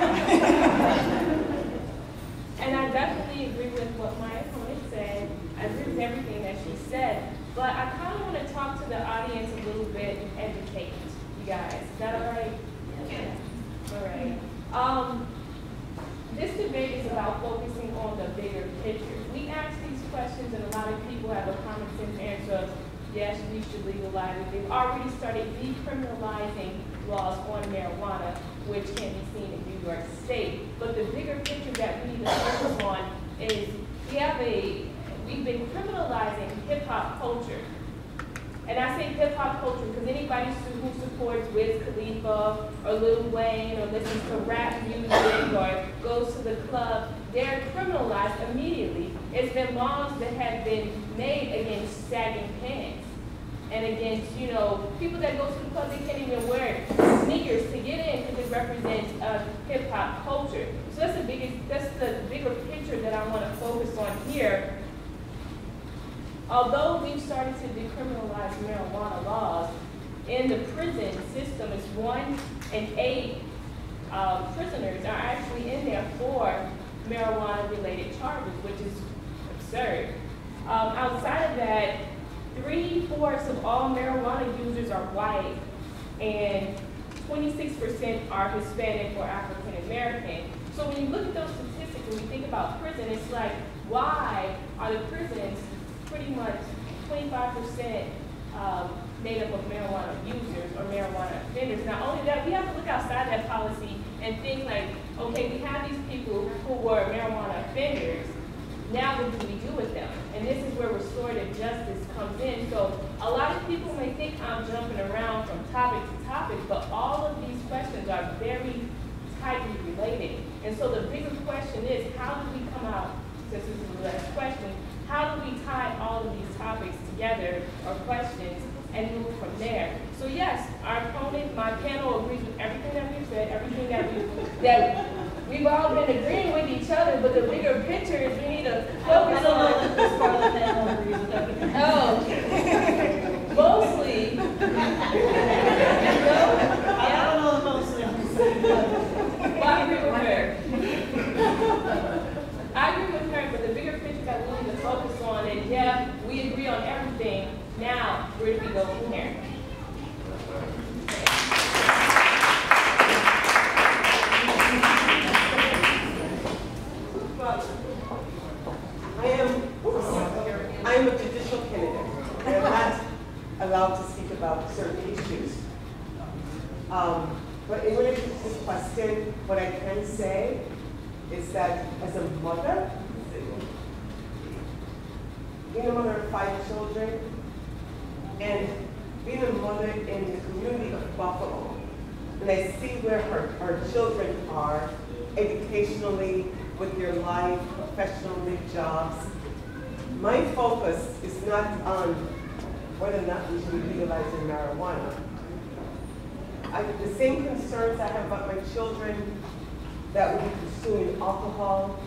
And I definitely agree with what my opponent said. I agree with everything that she said. But I kind of want to talk to the audience a little bit and educate you guys. Is that all right? Yeah. All right. This debate is about focusing on the bigger picture. We ask these questions and a lot of people have a common sense answer of, yes, we should legalize it. They've already started decriminalizing laws on marijuana, which can be seen in New York State. But the bigger picture that we need to focus on is we've been criminalizing hip-hop culture. And I say hip-hop culture because anybody who supports Wiz Khalifa or Lil Wayne or listens to rap music or goes to the club, they're criminalized immediately. It's been laws that have been made against sagging pants and against, people that go to the club, they can't even wear sneakers to get in because it represents hip-hop culture. So that's the bigger picture that I want to focus on here. Although we've started to decriminalize marijuana laws, in the prison system, it's 1 in 8 prisoners are actually in there for marijuana-related charges, which is absurd. Outside of that, 3/4 of all marijuana users are white, and 26% are Hispanic or African American. So when you look at those statistics, when you think about prison, it's like, why are the prisons pretty much 25% made up of marijuana users or marijuana offenders? Not only that, we have to look outside that policy and think like, okay, we have these people who were marijuana offenders. Now what do we do with them? And this is where restorative justice comes in. So a lot of people may think I'm jumping around from topic to topic, but all of these questions are very tightly related. And so the bigger question is, how do we come out, since this is the last question, how do we tie all of these topics together or questions and move from there? So yes, our opponent, my panel agrees with everything that we've said, everything that we've all been agreeing with each other, but the bigger picture is we need to focus on. This part of the panel agrees with everything. Oh, mostly. I don't know mostly. Well, I agree with her. I agree with her, but the bigger picture that we need to focus on, and yeah, we agree on everything. Now, where do we go from here? I am a judicial candidate. I am not allowed to speak about certain issues. But in relation to this question, what I can say is that as a mother, being a mother of 5 children, and being a mother in the community of Buffalo, and I see where our children are educationally, with their life, professionally, jobs, my focus is not on whether or not we should be legalizing marijuana. The same concerns I have about my children that will be consuming alcohol,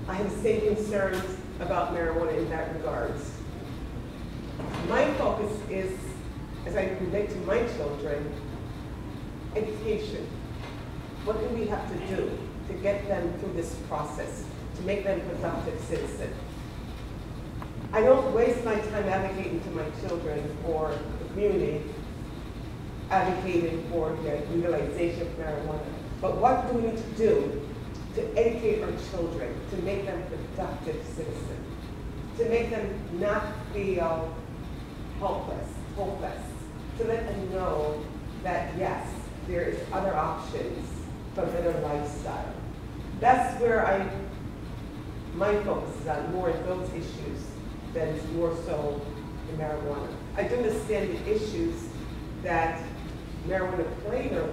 I have the same concerns about marijuana in that regards. My focus is, as I relate to my children, education. What do we have to do to get them through this process, to make them productive citizens? I don't waste my time advocating to my children or the community, advocating for the legalization of marijuana. But what do we need to do to educate our children, to make them productive citizens, to make them not feel hopeless, to let them know that yes, there is other options for a better lifestyle. That's where my focus is on, more in those issues than more so in marijuana. I do understand the issues that marijuana play in our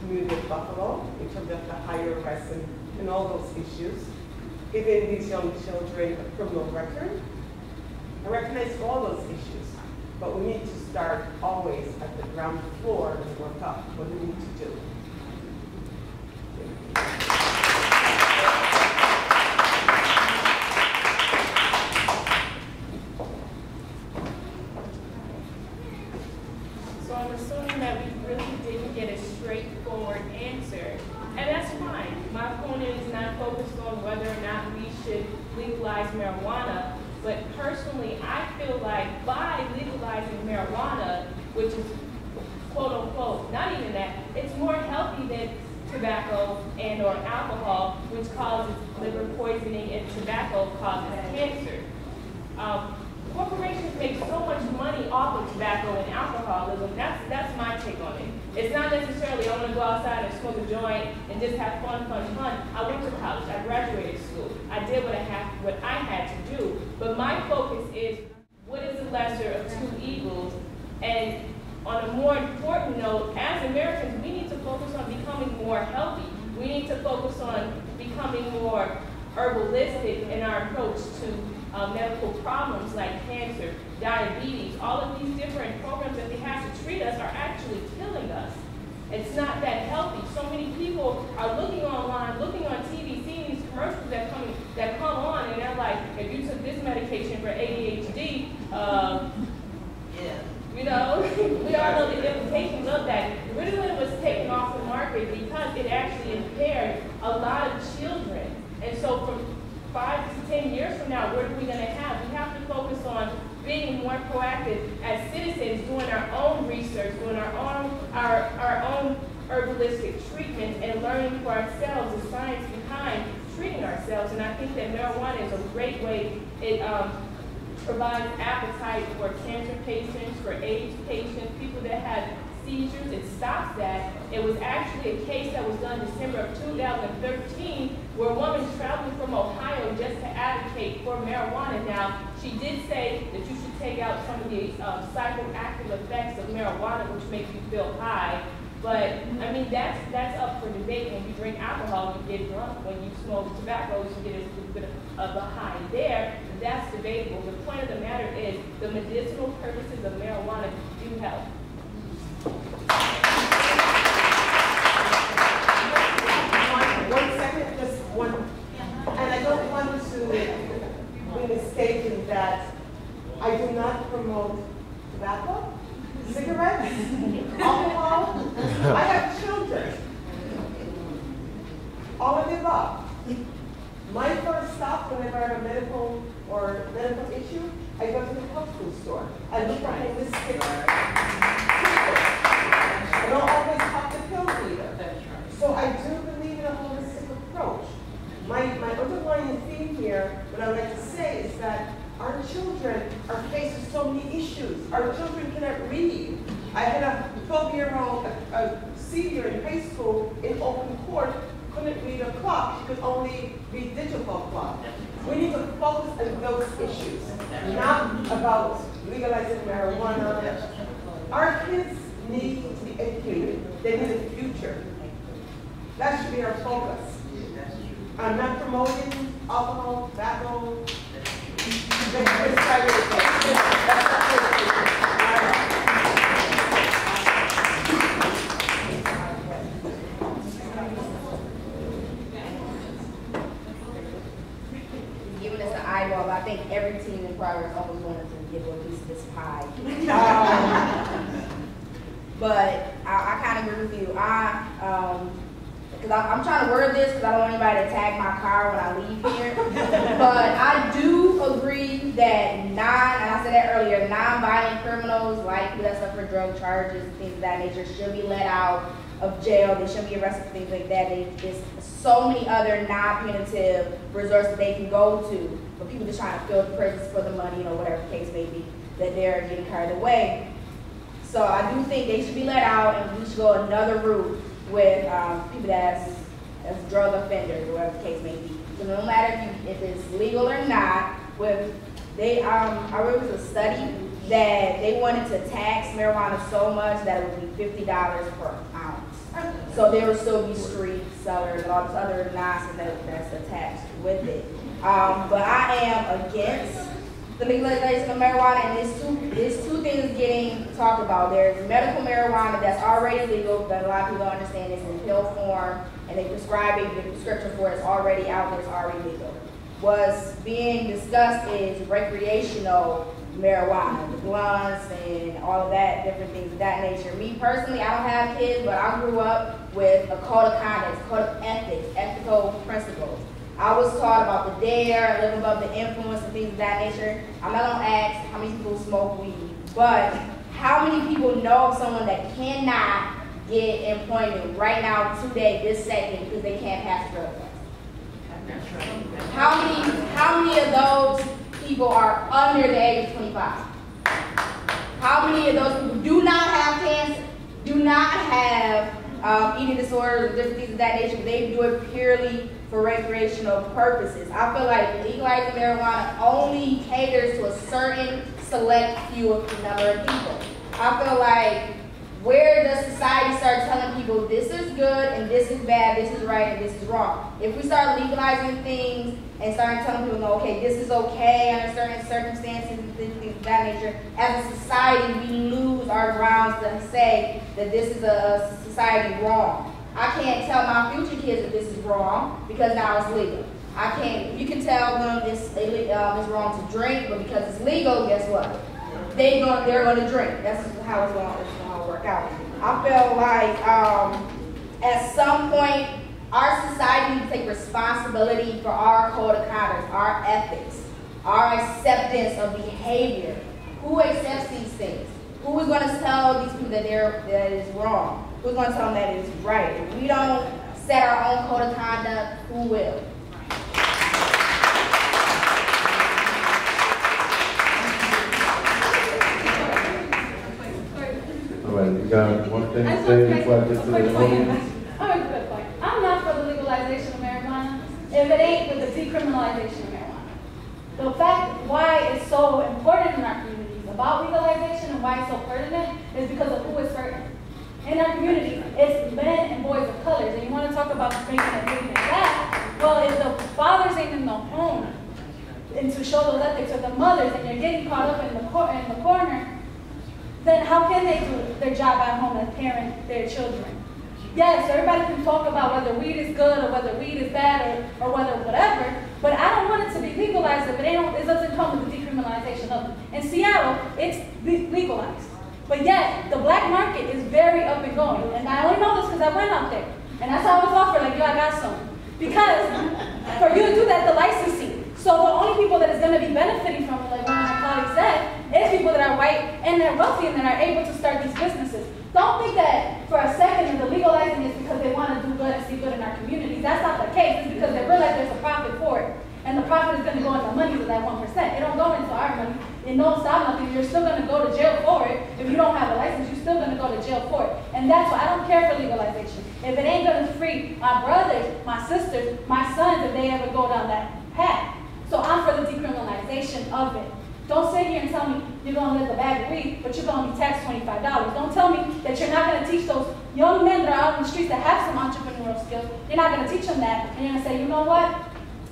community of Buffalo in terms of the higher arrests and all those issues, giving these young children a criminal record. I recognize all those issues, but we need to start always at the ground floor and work up what we need to do. So I'm assuming that we really didn't get a straightforward answer. And that's fine. My opponent is not focused on whether or not we should legalize marijuana. But personally, I feel like by legalizing marijuana, which is quote unquote, not even that, it's more healthy than tobacco and or alcohol, which causes liver poisoning, and tobacco causes cancer. Corporations make so much money off of tobacco and alcoholism. That's my take on it. It's not necessarily I want to go outside and smoke a joint and just have fun. I went to college. I graduated school. I did what I had to do. But my focus is, what is the lesser of two evils? And on a more important note, as Americans, we need to focus on becoming more healthy. We need to focus on becoming more herbalistic in our approach to medical problems like cancer, diabetes. All of these different programs that they have to treat us are actually killing us. It's not that healthy. So many people are looking online, looking on TV, seeing these commercials that come on, and they're like, if you took this medication for ADHD, you know, we all know the implications of that. Ritalin was taken off the market because it actually impaired a lot of children. And so from 5 to 10 years from now, what are we going to have? We have to focus on being more proactive as citizens, doing our own research, doing our holistic treatment and learning for ourselves the science behind treating ourselves. And I think that marijuana is a great way. It provides appetite for cancer patients, for AIDS patients, people that have seizures. It stops that. It was actually a case that was done December of 2013 where a woman traveling from Ohio just to advocate for marijuana. Now, she did say that you should take out some of the psychoactive effects of marijuana, which make you feel high. But, I mean, that's up for debate. When you drink alcohol, you get drunk. When you smoke tobacco, you get a little bit of a high there. That's debatable. The point of the matter is the medicinal purposes of marijuana do help. One second, just one. And I don't want to be mistaken that I do not promote tobacco, cigarettes, alcohol. I have children. All of the above. My first stop whenever I have a medical issue, I go to the health food store. I look for holistic people. I don't always pop the pills either. So I do believe in a holistic approach. My underlying theme here, what I would like to say is that our children are faced with so many issues. Our children cannot read. I had a 12-year-old, a senior in high school in open court, couldn't read a clock. She could only read digital clock. We need to focus on those issues, not about legalizing marijuana. Our kids need to be educated. They need a future. That should be our focus. I'm not promoting alcohol, tobacco. Giving us an eyeball, but I think every team in progress always wanted to give a piece of this pie. But I kind of agree with you. Because I'm trying to word this because I don't want anybody to tag my car when I leave here. But I do agree that and I said that earlier, non-violent criminals like people that suffer drug charges and things of that nature should be let out of jail. They shouldn't be arrested for things like that. There's so many other non-punitive resorts that they can go to for people just trying to fill the prisons for the money, whatever the case may be, that they're getting carried away. So I do think they should be let out, and we should go another route with people that's drug offenders, or whatever the case may be. So no matter if it's legal or not, I read a study that they wanted to tax marijuana so much that it would be $50 per ounce. So there would still be street sellers and all this other nonsense that's attached with it. But I am against the legalization of marijuana, and there's two things getting talked about. There's medical marijuana that's already legal, but a lot of people don't understand it's in pill form, and they prescribing the prescription for it's already out there, it's already legal. What's being discussed is recreational marijuana, the blunts and all of that, different things of that nature. Me personally, I don't have kids, but I grew up with a code of conduct, code of ethics, ethical principles. I was taught about the dare, live above the influence and things of that nature. I'm not gonna ask how many people smoke weed, but how many people know of someone that cannot get employment right now, today, this second, because they can't pass a drug test? How many of those people are under the age of 25? How many of those people do not have cancer, do not have eating disorders, different things of that nature, but they do it purely for recreational purposes? I feel like legalizing marijuana only caters to a certain select few number of people. I feel like, where does society start telling people this is good and this is bad, this is right and this is wrong? If we start legalizing things and start telling people, no, okay, this is okay under certain circumstances and things of that nature, as a society, we lose our grounds to say that this is a society wrong. I can't tell my future kids that this is wrong because now it's legal. You can tell them it's wrong to drink, but because it's legal, guess what? They're going to drink. That's how it's going to work out. I feel like at some point, our society needs to take responsibility for our code of conduct, our ethics, our acceptance of behavior. Who accepts these things? Who is going to tell these people that is wrong? who's going to tell them that it's right? If we don't set our own code of conduct, who will? All right, you got one thing to say before I get to the audience? I'm not for the legalization of marijuana if it ain't with the decriminalization of marijuana. The fact why it's so important in our communities about legalization and why it's so pertinent is because of who is hurting. In our community, it's men and boys of colors, and you want to talk about making it big and that. Well, if the fathers ain't in the home and to show those ethics, or the mothers, and you're getting caught up in the corner, then how can they do their job at home and parent their children? Yes, everybody can talk about whether weed is good or whether weed is bad or whether whatever, but I don't want it to be legalized if it doesn't come with the decriminalization of it. In Seattle, it's legalized. But yet, the black market is very up and going. And I only know this because I went out there. And that's how I was offered, like, yo, I got some. Because for you to do that, the licensing. So the only people that is going to be benefiting from it, like one of my colleagues said, is people that are white and they're wealthy and that are able to start these businesses. Don't think that for a second that the legalizing is because they want to do good and see good in our communities. That's not the case. It's because they realize there's a profit for it. And the profit is going to go into money to that 1%. It don't go into our money. It don't stop nothing. You're still going to go to jail for it. If you don't have a license, you're still going to go to jail for it. And that's why I don't care for legalization. If it ain't going to free my brothers, my sisters, my sons, if they ever go down that path. So I'm for the decriminalization of it. Don't sit here and tell me you're going to live a bag of weed, but you're going to be taxed $25. Don't tell me that you're not going to teach those young men that are out in the streets that have some entrepreneurial skills. You're not going to teach them that. And you're going to say, you know what?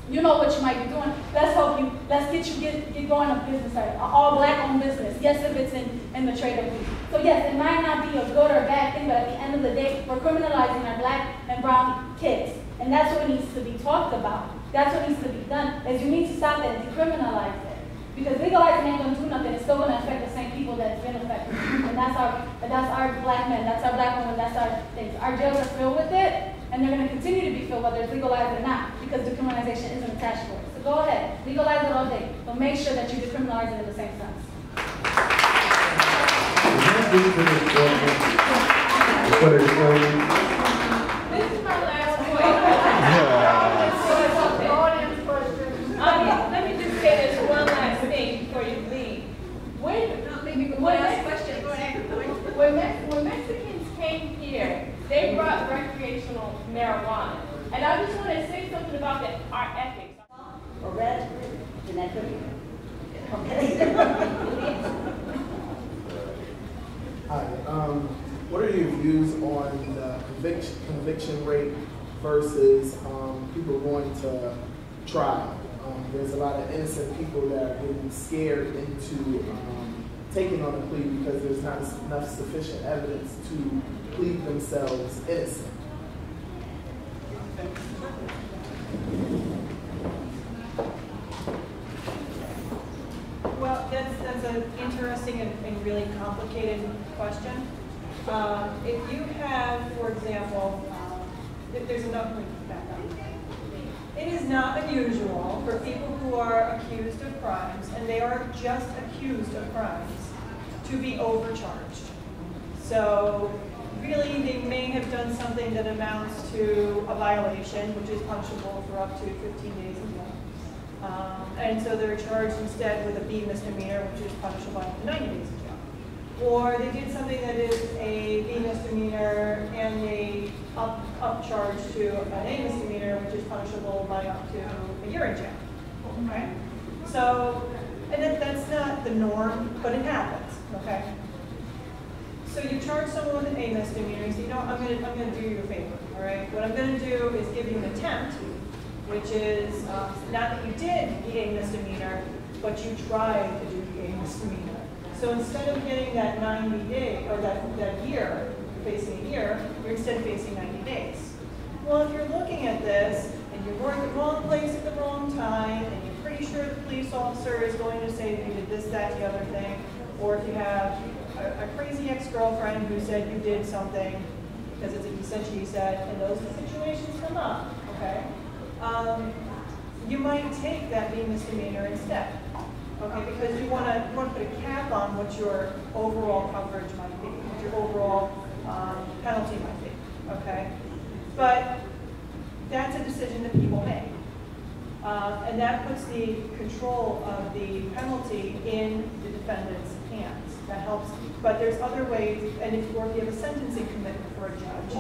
You know what you might be doing. Let's help you. Let's get going a business, an all black-owned business. Yes, if it's in the trade of weed. So yes, it might not be a good or bad thing, but at the end of the day, we're criminalizing our black and brown kids. And that's what needs to be talked about. That's what needs to be done, is you need to stop that and decriminalize it. Because legalizing ain't going to do nothing. It's still going to affect the same people that's been affected. And that's our black men, that's our black women, that's our things. Our jails are filled with it, and they're going to continue to be filled whether it's legalized or not, because decriminalization isn't attached to it. So go ahead, legalize it all day, but make sure that you decriminalize it in the same sense. This is my last point. Let me just say this one last thing before you leave. When Mexicans came here, they brought recreational marijuana. And I just want to say something about our ethics. Or red, and that could be. Hi, what are your views on the conviction rate versus people going to trial? There's a lot of innocent people that are getting scared into taking on a plea because there's not enough sufficient evidence to plead themselves innocent. Well, that's an interesting and really complicated question. If you have, for example, there's enough back up. It is not unusual for people who are accused of crimes, and they are just accused of crimes, to be overcharged. So really, they may have done something that amounts to a violation, which is punishable for up to 15 days in jail. And so they're charged instead with a B misdemeanor, which is punishable by 90 days in jail. Or they did something that is a B misdemeanor and they upcharge to an A misdemeanor, which is punishable by up to a year in jail. Okay? So, and that's not the norm, but it happens. Okay? So you charge someone with an A misdemeanor, you say, you know, I'm gonna do you a favor. All right? What I'm gonna do is give you an attempt, which is not that you did the A misdemeanor, but you tried to do the A misdemeanor. So instead of getting that 90 days, or that year, facing a year, you're instead facing 90 days. Well, if you're looking at this, and you're in the wrong place at the wrong time, and you're pretty sure the police officer is going to say that you did this, that, the other thing, or if you have a crazy ex-girlfriend who said you did something, because it's a he said, she said, and those situations come up, okay? You might take that B misdemeanor instead. Okay, because you want to put a cap on what your overall coverage might be, what your overall penalty might be, okay? But that's a decision that people make. And that puts the control of the penalty in the defendant's hands. That helps, but there's other ways, and if you have a sentencing commitment for a judge.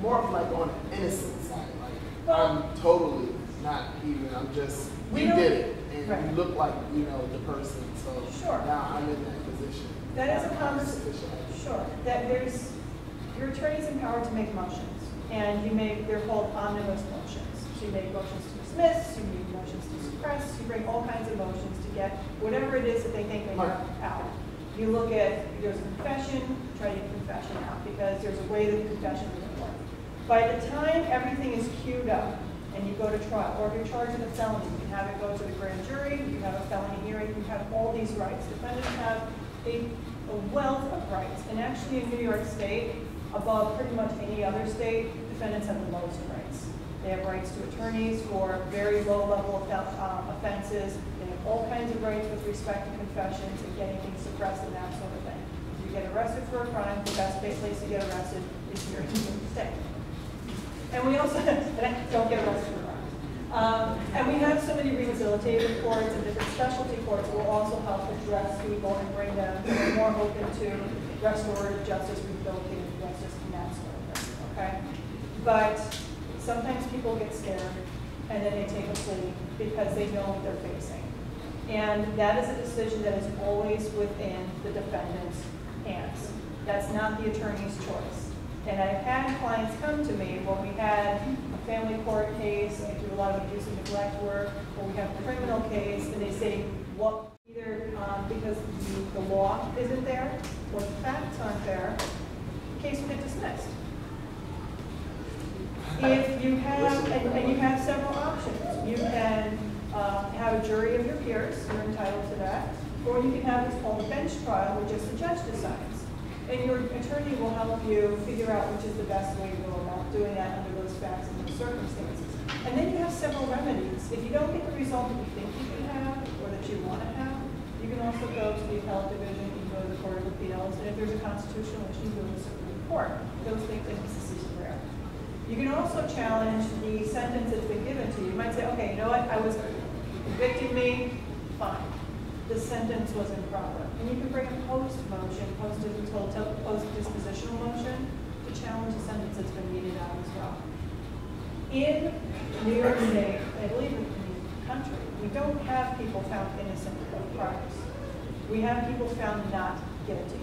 More of like on the innocent side, like Well, I'm totally not even, I'm just, We you don't- did it, and right. you look like, you know, the person, so Sure. now I'm in that position. That is a I'm conversation. sufficient. Sure, that there's, your attorney's empowered to make motions, and you make, they're called omnibus motions. So you make motions to dismiss, you make motions to suppress, you bring all kinds of motions to get whatever it is that they think they have out. You look at, there's a confession, try to get confession out, because there's a way that the confession doesn't work. By the time everything is queued up, and you go to trial, or if you're charged with a felony, you can have it go to the grand jury, you have a felony hearing, you have all these rights. Defendants have a wealth of rights, and actually in New York State, above pretty much any other state, defendants have the most rights. They have rights to attorneys for very low-level offenses. They have all kinds of rights with respect to confessions and getting things suppressed and that sort of thing. If you get arrested for a crime, the best place to get arrested is here in New York State. And we also don't get arrested for crimes. And we have so many rehabilitative courts and different specialty courts will also help address people and bring them more open to restorative justice, rehabilitative justice, and that sort of thing, okay? But sometimes people get scared and then they take a plea because they know what they're facing. And that is a decision that is always within the defendant's hands. That's not the attorney's choice. And I've had clients come to me when we had a family court case, and we do a lot of abuse and neglect work, or we have a criminal case, and they say, what, either because the law isn't there, or the facts aren't there, the case will get dismissed. If you have, and you have several options. You can have a jury of your peers, you're entitled to that, or you can have what's called a bench trial, where just the judge decides. And your attorney will help you figure out which is the best way to go about doing that under those facts and those circumstances. And then you have several remedies. If you don't get the result that you think you can have, or that you want to have, you can also go to the appellate division, you can go to the Court of Appeals, and if there's a constitutional issue, go to the Supreme Court. Those things is rare. You can also challenge the sentence that's been given to you. You might say, okay, you know what, convicted me, fine. The sentence was improper. And you can bring a post-dispositional motion to challenge a sentence that's been meted out as well. In New York State, I believe in the country, we don't have people found innocent of crimes. We have people found not guilty,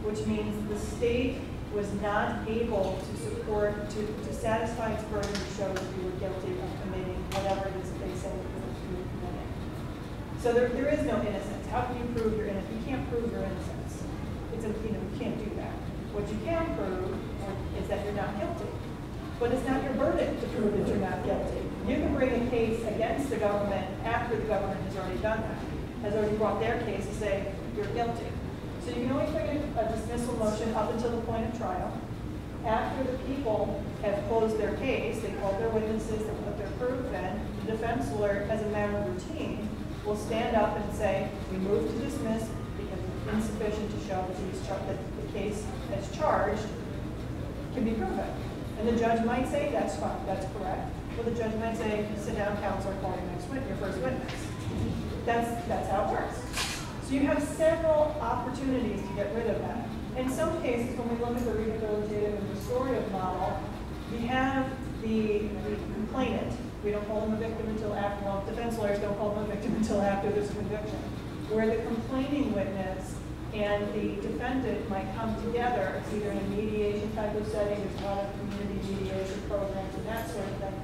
which means the state was not able to support, to satisfy its burden to show that you were guilty of committing whatever it is that they say you were committing. So there is no innocence. How can you prove your innocence? You can't prove your innocence. You can't do that. What you can prove is that you're not guilty. But it's not your burden to prove that you're not guilty. You can bring a case against the government after the government has already done that, has already brought their case to say you're guilty. So you can only bring a dismissal motion up until the point of trial. After the people have closed their case, they called their witnesses, they put their proof in, the defense lawyer, as a matter of routine, will stand up and say, we move to dismiss because it's insufficient to show that the case as charged can be proven. And the judge might say, that's fine, that's correct. Or the judge might say, sit down, counsel, call your first witness. That's how it works. So you have several opportunities to get rid of that. In some cases, when we look at the rehabilitative and restorative model, we have the complainant. We don't call them a victim until after, well, defense lawyers don't call them a victim until after there's a conviction. Where the complaining witness and the defendant might come together, it's either in a mediation type of setting, there's a lot of community mediation programs and that sort of thing,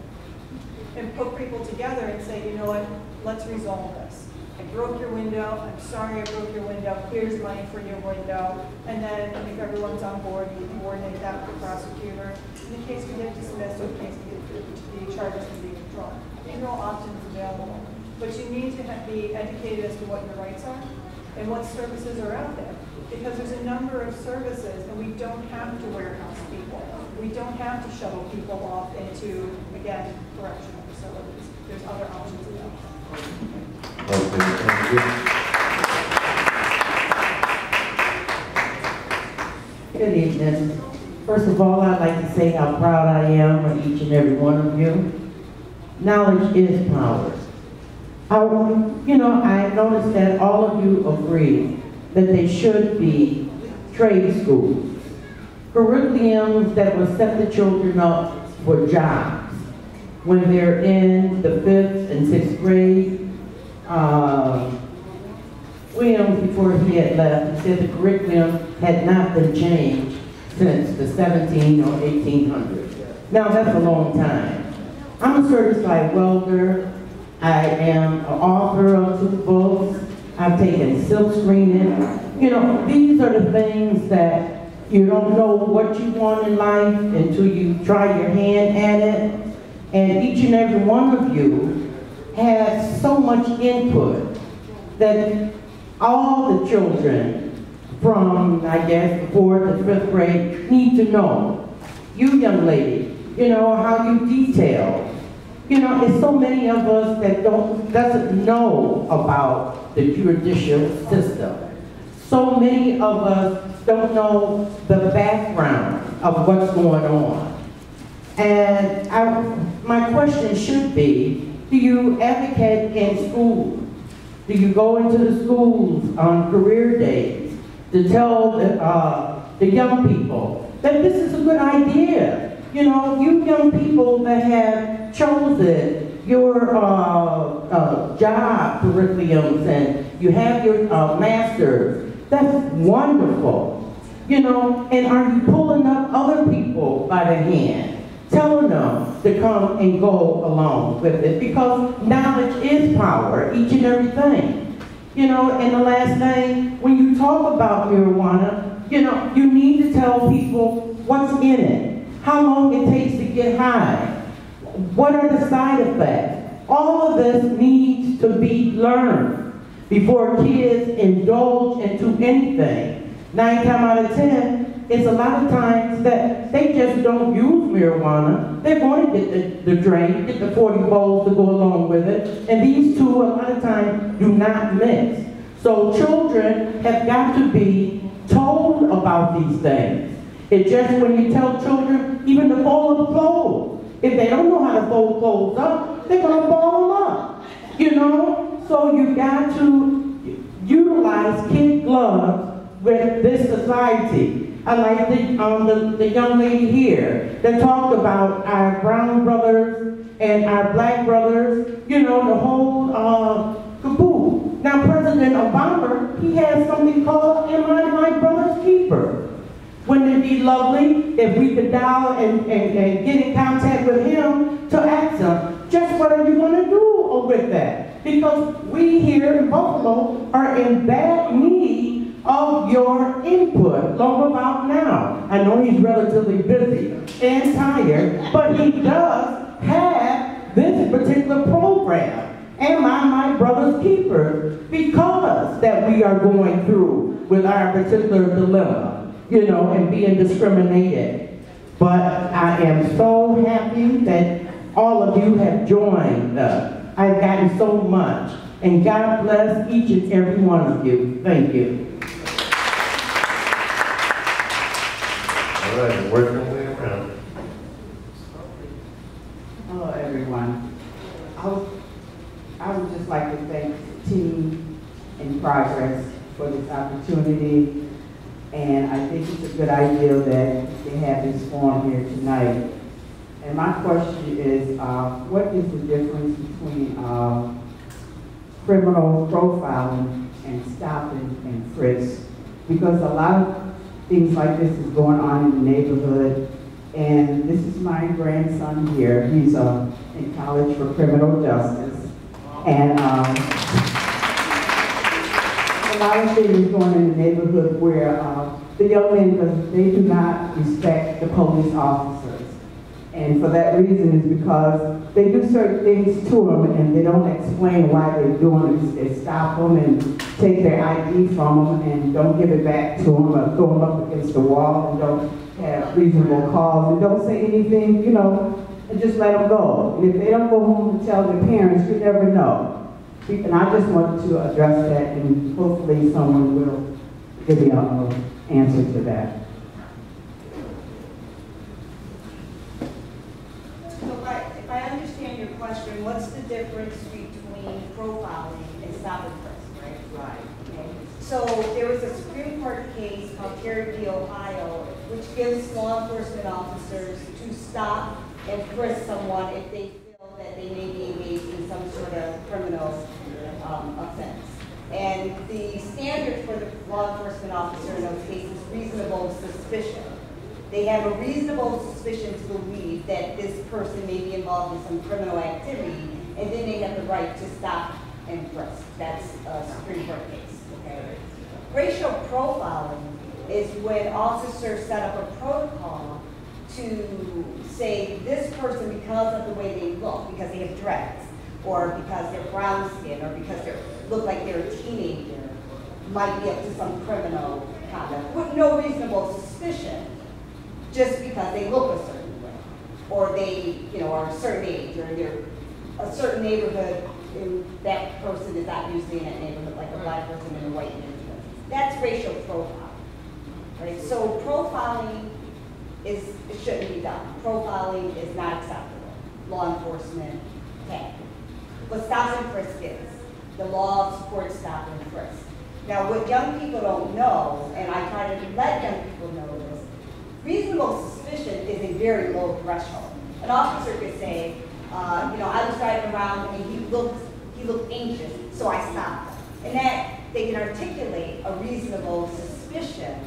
and put people together and say, you know what, let's resolve this. I broke your window, I'm sorry I broke your window, here's money for your window, and then if everyone's on board, you coordinate that with the prosecutor. In the case we get dismissed, or in case the charges can be withdrawn. These are all options available. But you need to be educated as to what your rights are and what services are out there. Because there's a number of services, and we don't have to warehouse people. We don't have to shuttle people off into, again, correctional facilities. There's other options available. Okay, thank you. Good evening. First of all, I'd like to say how proud I am of each and every one of you. Knowledge is power. I noticed that all of you agree that they should be trade schools. Curriculums that will set the children up for jobs. When they're in the 5th and 6th grade, Williams, before he had left, he said the curriculum had not been changed since the 17 or 1800s. Now that's a long time. I'm a certified welder. I am an author of 2 books. I've taken silk screening. These are the things that you don't know what you want in life until you try your hand at it. And each and every one of you has so much input that all the children from, I guess, the 4th and 5th grade need to know. You young lady, how you detail. There's so many of us that doesn't know about the judicial system. So many of us don't know the background of what's going on. And my question should be, do you advocate in school? Do you go into the schools on career days to tell the young people that this is a good idea? You young people that have chosen your job curriculums and you have your masters, that's wonderful. And are you pulling up other people by the hand, telling them to come and go along with it? Because knowledge is power, each and everything. And the last thing, when you talk about marijuana, you need to tell people what's in it. How long it takes to get high. What are the side effects? All of this needs to be learned before kids indulge into anything. 9 times out of 10, it's a lot of times that they just don't use marijuana. They're going to get the drink, get the 40 bowls to go along with it. And these two, a lot of times, do not mix. So children have got to be told about these things. It's just when you tell children, even to fold up clothes. If they don't know how to fold clothes up, they're going to fold them up. So you got to utilize kid gloves with this society. I like the young lady here that talked about our brown brothers and our black brothers, the whole caboose. Now President Obama, he has something called Am I My Brother's Keeper? Wouldn't it be lovely if we could dial and get in contact with him to ask him, just what are you going to do with that? Because we here in Buffalo are in bad need of your input long about now. I know he's relatively busy and tired, but he does have this particular program. Am I my brother's keeper? Because that we are going through with our particular dilemma. And being discriminated. But I am so happy that all of you have joined us. I've gotten so much. And God bless each and every one of you. Thank you. All right, working our way around. Hello, everyone. I would just like to thank Team in Progress for this opportunity. And I think it's a good idea that they have this forum here tonight. And my question is, what is the difference between criminal profiling and stopping and frisk? Because a lot of things like this is going on in the neighborhood. And this is my grandson here. He's in college for criminal justice. And a lot of things going on in the neighborhood where the young men, they do not respect the police officers. And for that reason is because they do certain things to them and they don't explain why they're doing it. They stop them and take their ID from them and don't give it back to them or throw them up against the wall and don't have reasonable calls and don't say anything, and just let them go. And if they don't go home and tell their parents, you never know. And I just wanted to address that, and hopefully someone will give me an answer to that. was a Supreme Court case called Terry v. Ohio, which gives law enforcement officers to stop and frisk someone if they feel that they may be engaged in some sort of criminal offense. And the standard for the law enforcement officer in those cases is reasonable suspicion. They have a reasonable suspicion to believe that this person may be involved in some criminal activity, and then they have the right to stop and frisk. That's a Supreme Court case. Okay. Racial profiling is when officers set up a protocol to say this person, because of the way they look, because they have dreads, or because they're brown skin, or because they look like they're a teenager, might be up to some criminal conduct with no reasonable suspicion, just because they look a certain way, or they, are a certain age, or they're a certain neighborhood, and that person is not usually in that neighborhood, like a black person in a white neighborhood. That's racial profiling, right? So profiling it shouldn't be done. Profiling is not acceptable. Law enforcement can. But stop and frisk is. The law supports stop and frisk. Now, what young people don't know, and I try to let young people know this, reasonable suspicion is a very low threshold. An officer could say, I was driving around and he looked anxious, so I stopped him. And that they can articulate a reasonable suspicion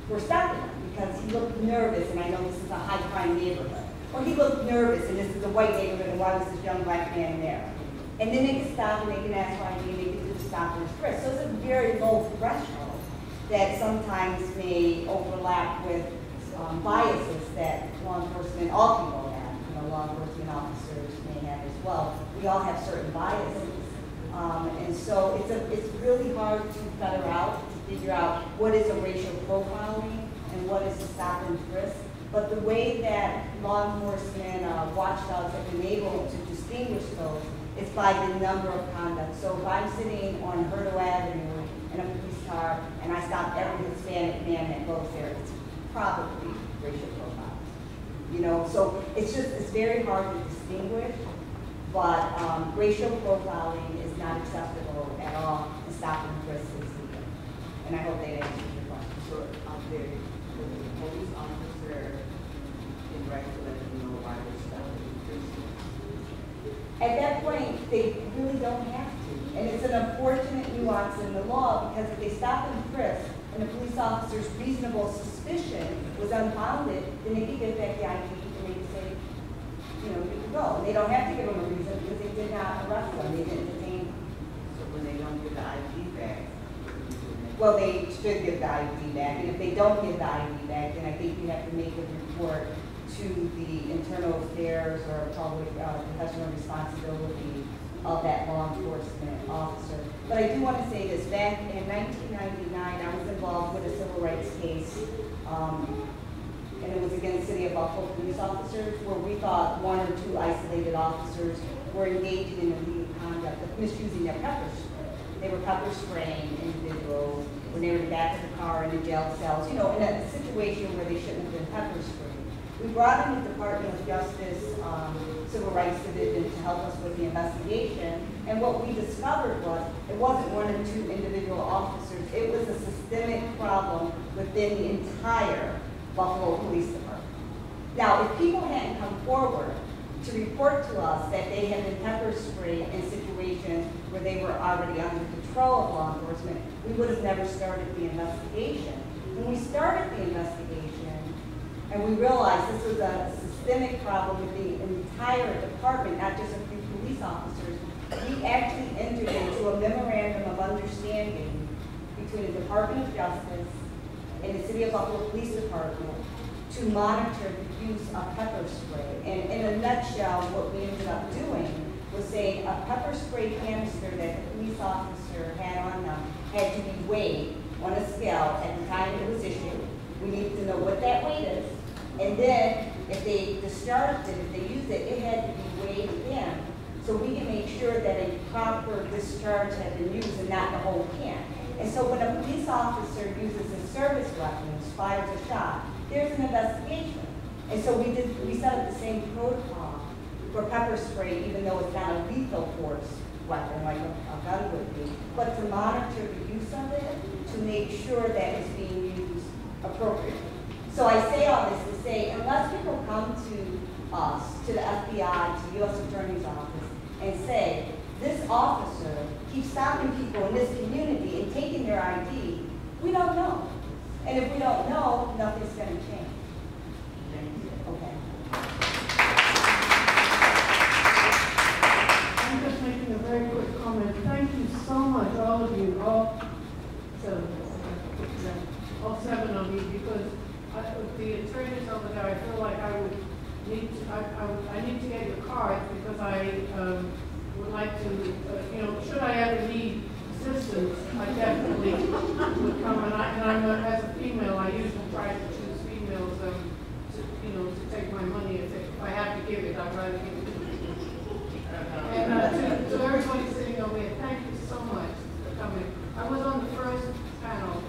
for stopping him because he looked nervous, and I know this is a high crime neighborhood. Or he looked nervous, and this is a white neighborhood, and why was this young black man there? And then they can stop and they can ask why, and they can do the stop and frisk. So it's a very low threshold that sometimes may overlap with biases that law enforcement, all people have, law enforcement officers may have as well. We all have certain biases. And so it's really hard to figure out what is a racial profiling and what is a stop and frisk. But the way that law enforcement watchdogs have been able to distinguish those is by the number of conduct. So if I'm sitting on Hurdo Avenue in a police car and I stop every Hispanic man that goes there, it's probably racial profiling. So it's very hard to distinguish, but racial profiling is not acceptable at all, and stop and frisk is legal. And I hope that answers your question. So the police officer in right to let them know why they're stopping and frisking? At that point, they really don't have to. And it's an unfortunate nuance in the law because if they stop and frisk and the police officer's reasonable suspicion was unfounded, then they can get back the ID and they can say, you can go. And they don't have to give them a reason because they did not arrest them. They didn't detain them. So when they don't get the ID back, well, they should give the ID back. And if they don't give the ID back, then I think you have to make a report to the internal affairs or public professional responsibility of that law enforcement officer. But I do want to say this. Back in 1999, I was involved with a civil rights case, and it was against the City of Buffalo police officers, where we thought one or two isolated officers were engaged in illegal conduct of misusing their pepper spray. They were pepper spraying individuals when they were in the back of the car in the jail cells, in a situation where they shouldn't have been pepper sprayed. We brought in the Department of Justice Civil Rights Division to help us with the investigation, and what we discovered was it wasn't one or two individual officers, it was a systemic problem within the entire Buffalo Police Department. Now, if people hadn't come forward to report to us that they had been pepper sprayed in situations where they were already under control of law enforcement, we would have never started the investigation. When we started the investigation, and we realized this was a systemic problem with the entire department, not just a few police officers, we actually entered into a memorandum of understanding between the Department of Justice and the City of Buffalo Police Department to monitor the use of pepper spray. And in a nutshell, what we ended up doing was saying a pepper spray canister that the police officer had on them had to be weighed on a scale at the time it was issued. We needed to know what that weight is. And then if they discharged it, if they used it, it had to be weighed again so we can make sure that a proper discharge had been used and not the whole can. And so when a police officer uses a service weapon, fires a shot, there's an investigation. And so we set up the same protocol for pepper spray, even though it's not a lethal force weapon like a gun would be, but to monitor the use of it, to make sure that it's being used appropriately. So I say all this to say, unless people come to us, to the FBI, to the U.S. Attorney's Office, and say, this officer keeps stopping people in this community and taking their ID, we don't know. And if we don't know, nothing's going to change. Okay. I'm just making a very quick comment. Thank you so much, all of you, all seven of you, because with the attorneys over there, I feel like I would need to, I need to get your cards because I would like to, you know, should I ever need assistance, I definitely would come. And as a female, I usually try to choose females, to take my money. If I have to give it, I'd rather give it to you. And to everybody sitting over here, thank you so much for coming. I was on the first panel,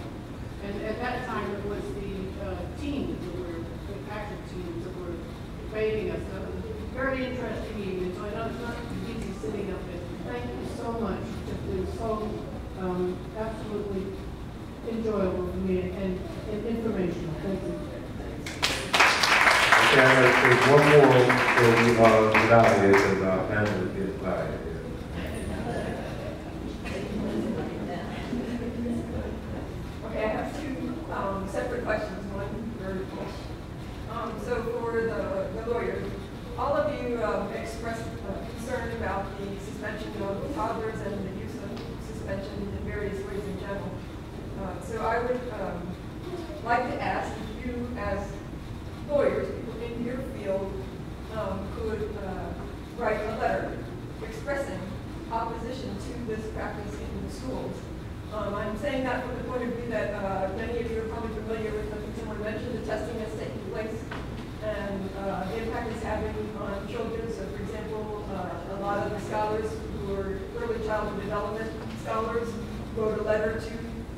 and at that time it was the teams that were, the active teams that were debating us. So it was a very interesting evening, so I know it's not easy sitting up there. Thank you so much. It was so absolutely enjoyable for me and informational. Thank you. Okay, I'm going to take one more so we get out of here because our panel is getting tired. Okay, I have two separate questions, one very quick. So for the lawyers, all of you expressed concern about the suspension of toddlers and the use of suspension in various ways in general. So I would like to ask if you, as lawyers, people in your field, could write a letter expressing opposition to this practice in the schools. I'm saying that from the point of view that many of you are probably familiar with, I think someone mentioned, the testing that's taking place and the impact it's having on children. So, for example, a lot of the scholars who are early childhood development scholars wrote a letter to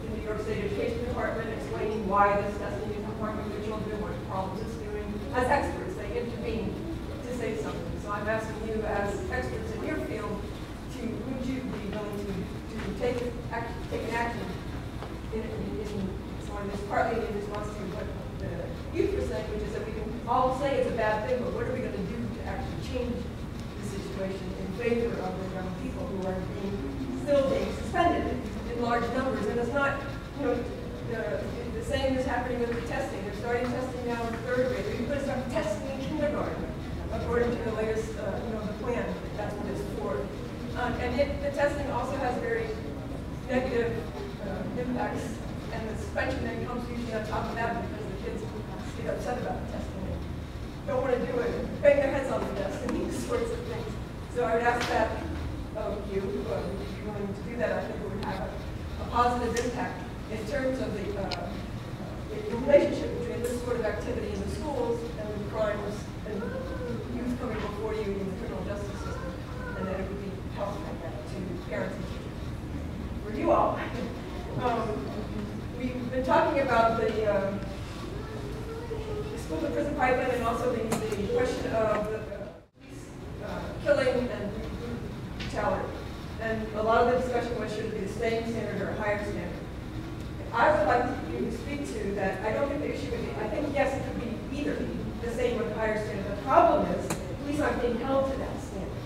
the New York State Education Department explaining why this testing is harming their children, what problems it's doing. As experts, they intervene to say something. So I'm asking you, as experts in your field, would you be willing to take an action so this partly in response to what the youth were saying, which is that we can all say it's a bad thing, but what are we going to do to actually change the situation in favor of the young people who are still being suspended in large numbers? And it's not, the same is happening with the testing. They're starting testing now in third grade. They're going to start testing in kindergarten, according to the latest, the plan. That's what it's for. And the testing also has very negative impacts, and the suspension then comes usually on top of that because the kids get upset about the testing and don't want to do it, and bang their heads on the desk and these sorts of things. So I would ask that of you, if you're willing to do that, I think it would have a positive impact in terms of the relationship between this sort of activity in the schools and the crimes and youth coming before you in the criminal justice system, and that it would be helpful to parents and teachers. For you all, we've been talking about the school to prison pipeline and also the question of the killing and brutality. And a lot of the discussion was should it be the same standard or a higher standard. I would like you to speak to that. I don't think the issue would be, I think yes, it could be either the same or the higher standard. The problem is police aren't being held to that standard.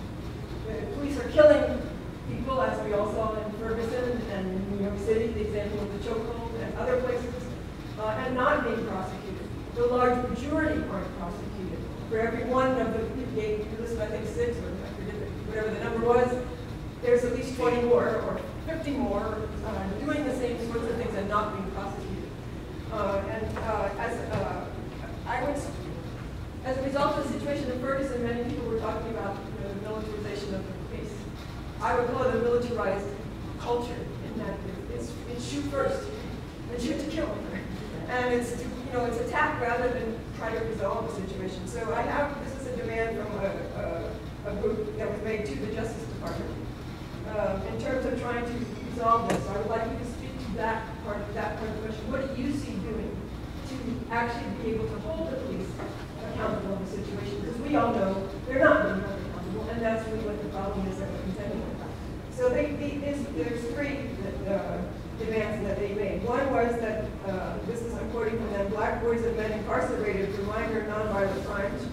The police are killing people, as we all saw in Ferguson and in New York City, the example of the chokehold and other places, and not being prosecuted. The large majority aren't prosecuted. For every one of the people you listed, I think 6, or I forget whatever the number was, there's at least 20 more or 50 more doing the same sorts of things and not being prosecuted. As a result of the situation in Ferguson, many people were talking about the militarization of the police. I would call it a militarized culture in that it's shoot first and shoot to kill. And it's attack rather than try to resolve the situation. So this is a demand from a group that was made to the Justice Department in terms of trying to resolve this. So I would like you to speak to that part of the question. What do you see doing to actually be able to hold the police accountable in the situation? Because we all know they're not being held accountable, and that's really what the problem is that we're contending with. So there's 3 demands that they made. One was that, this is I'm quoting from them, black boys and men incarcerated for minor nonviolent crimes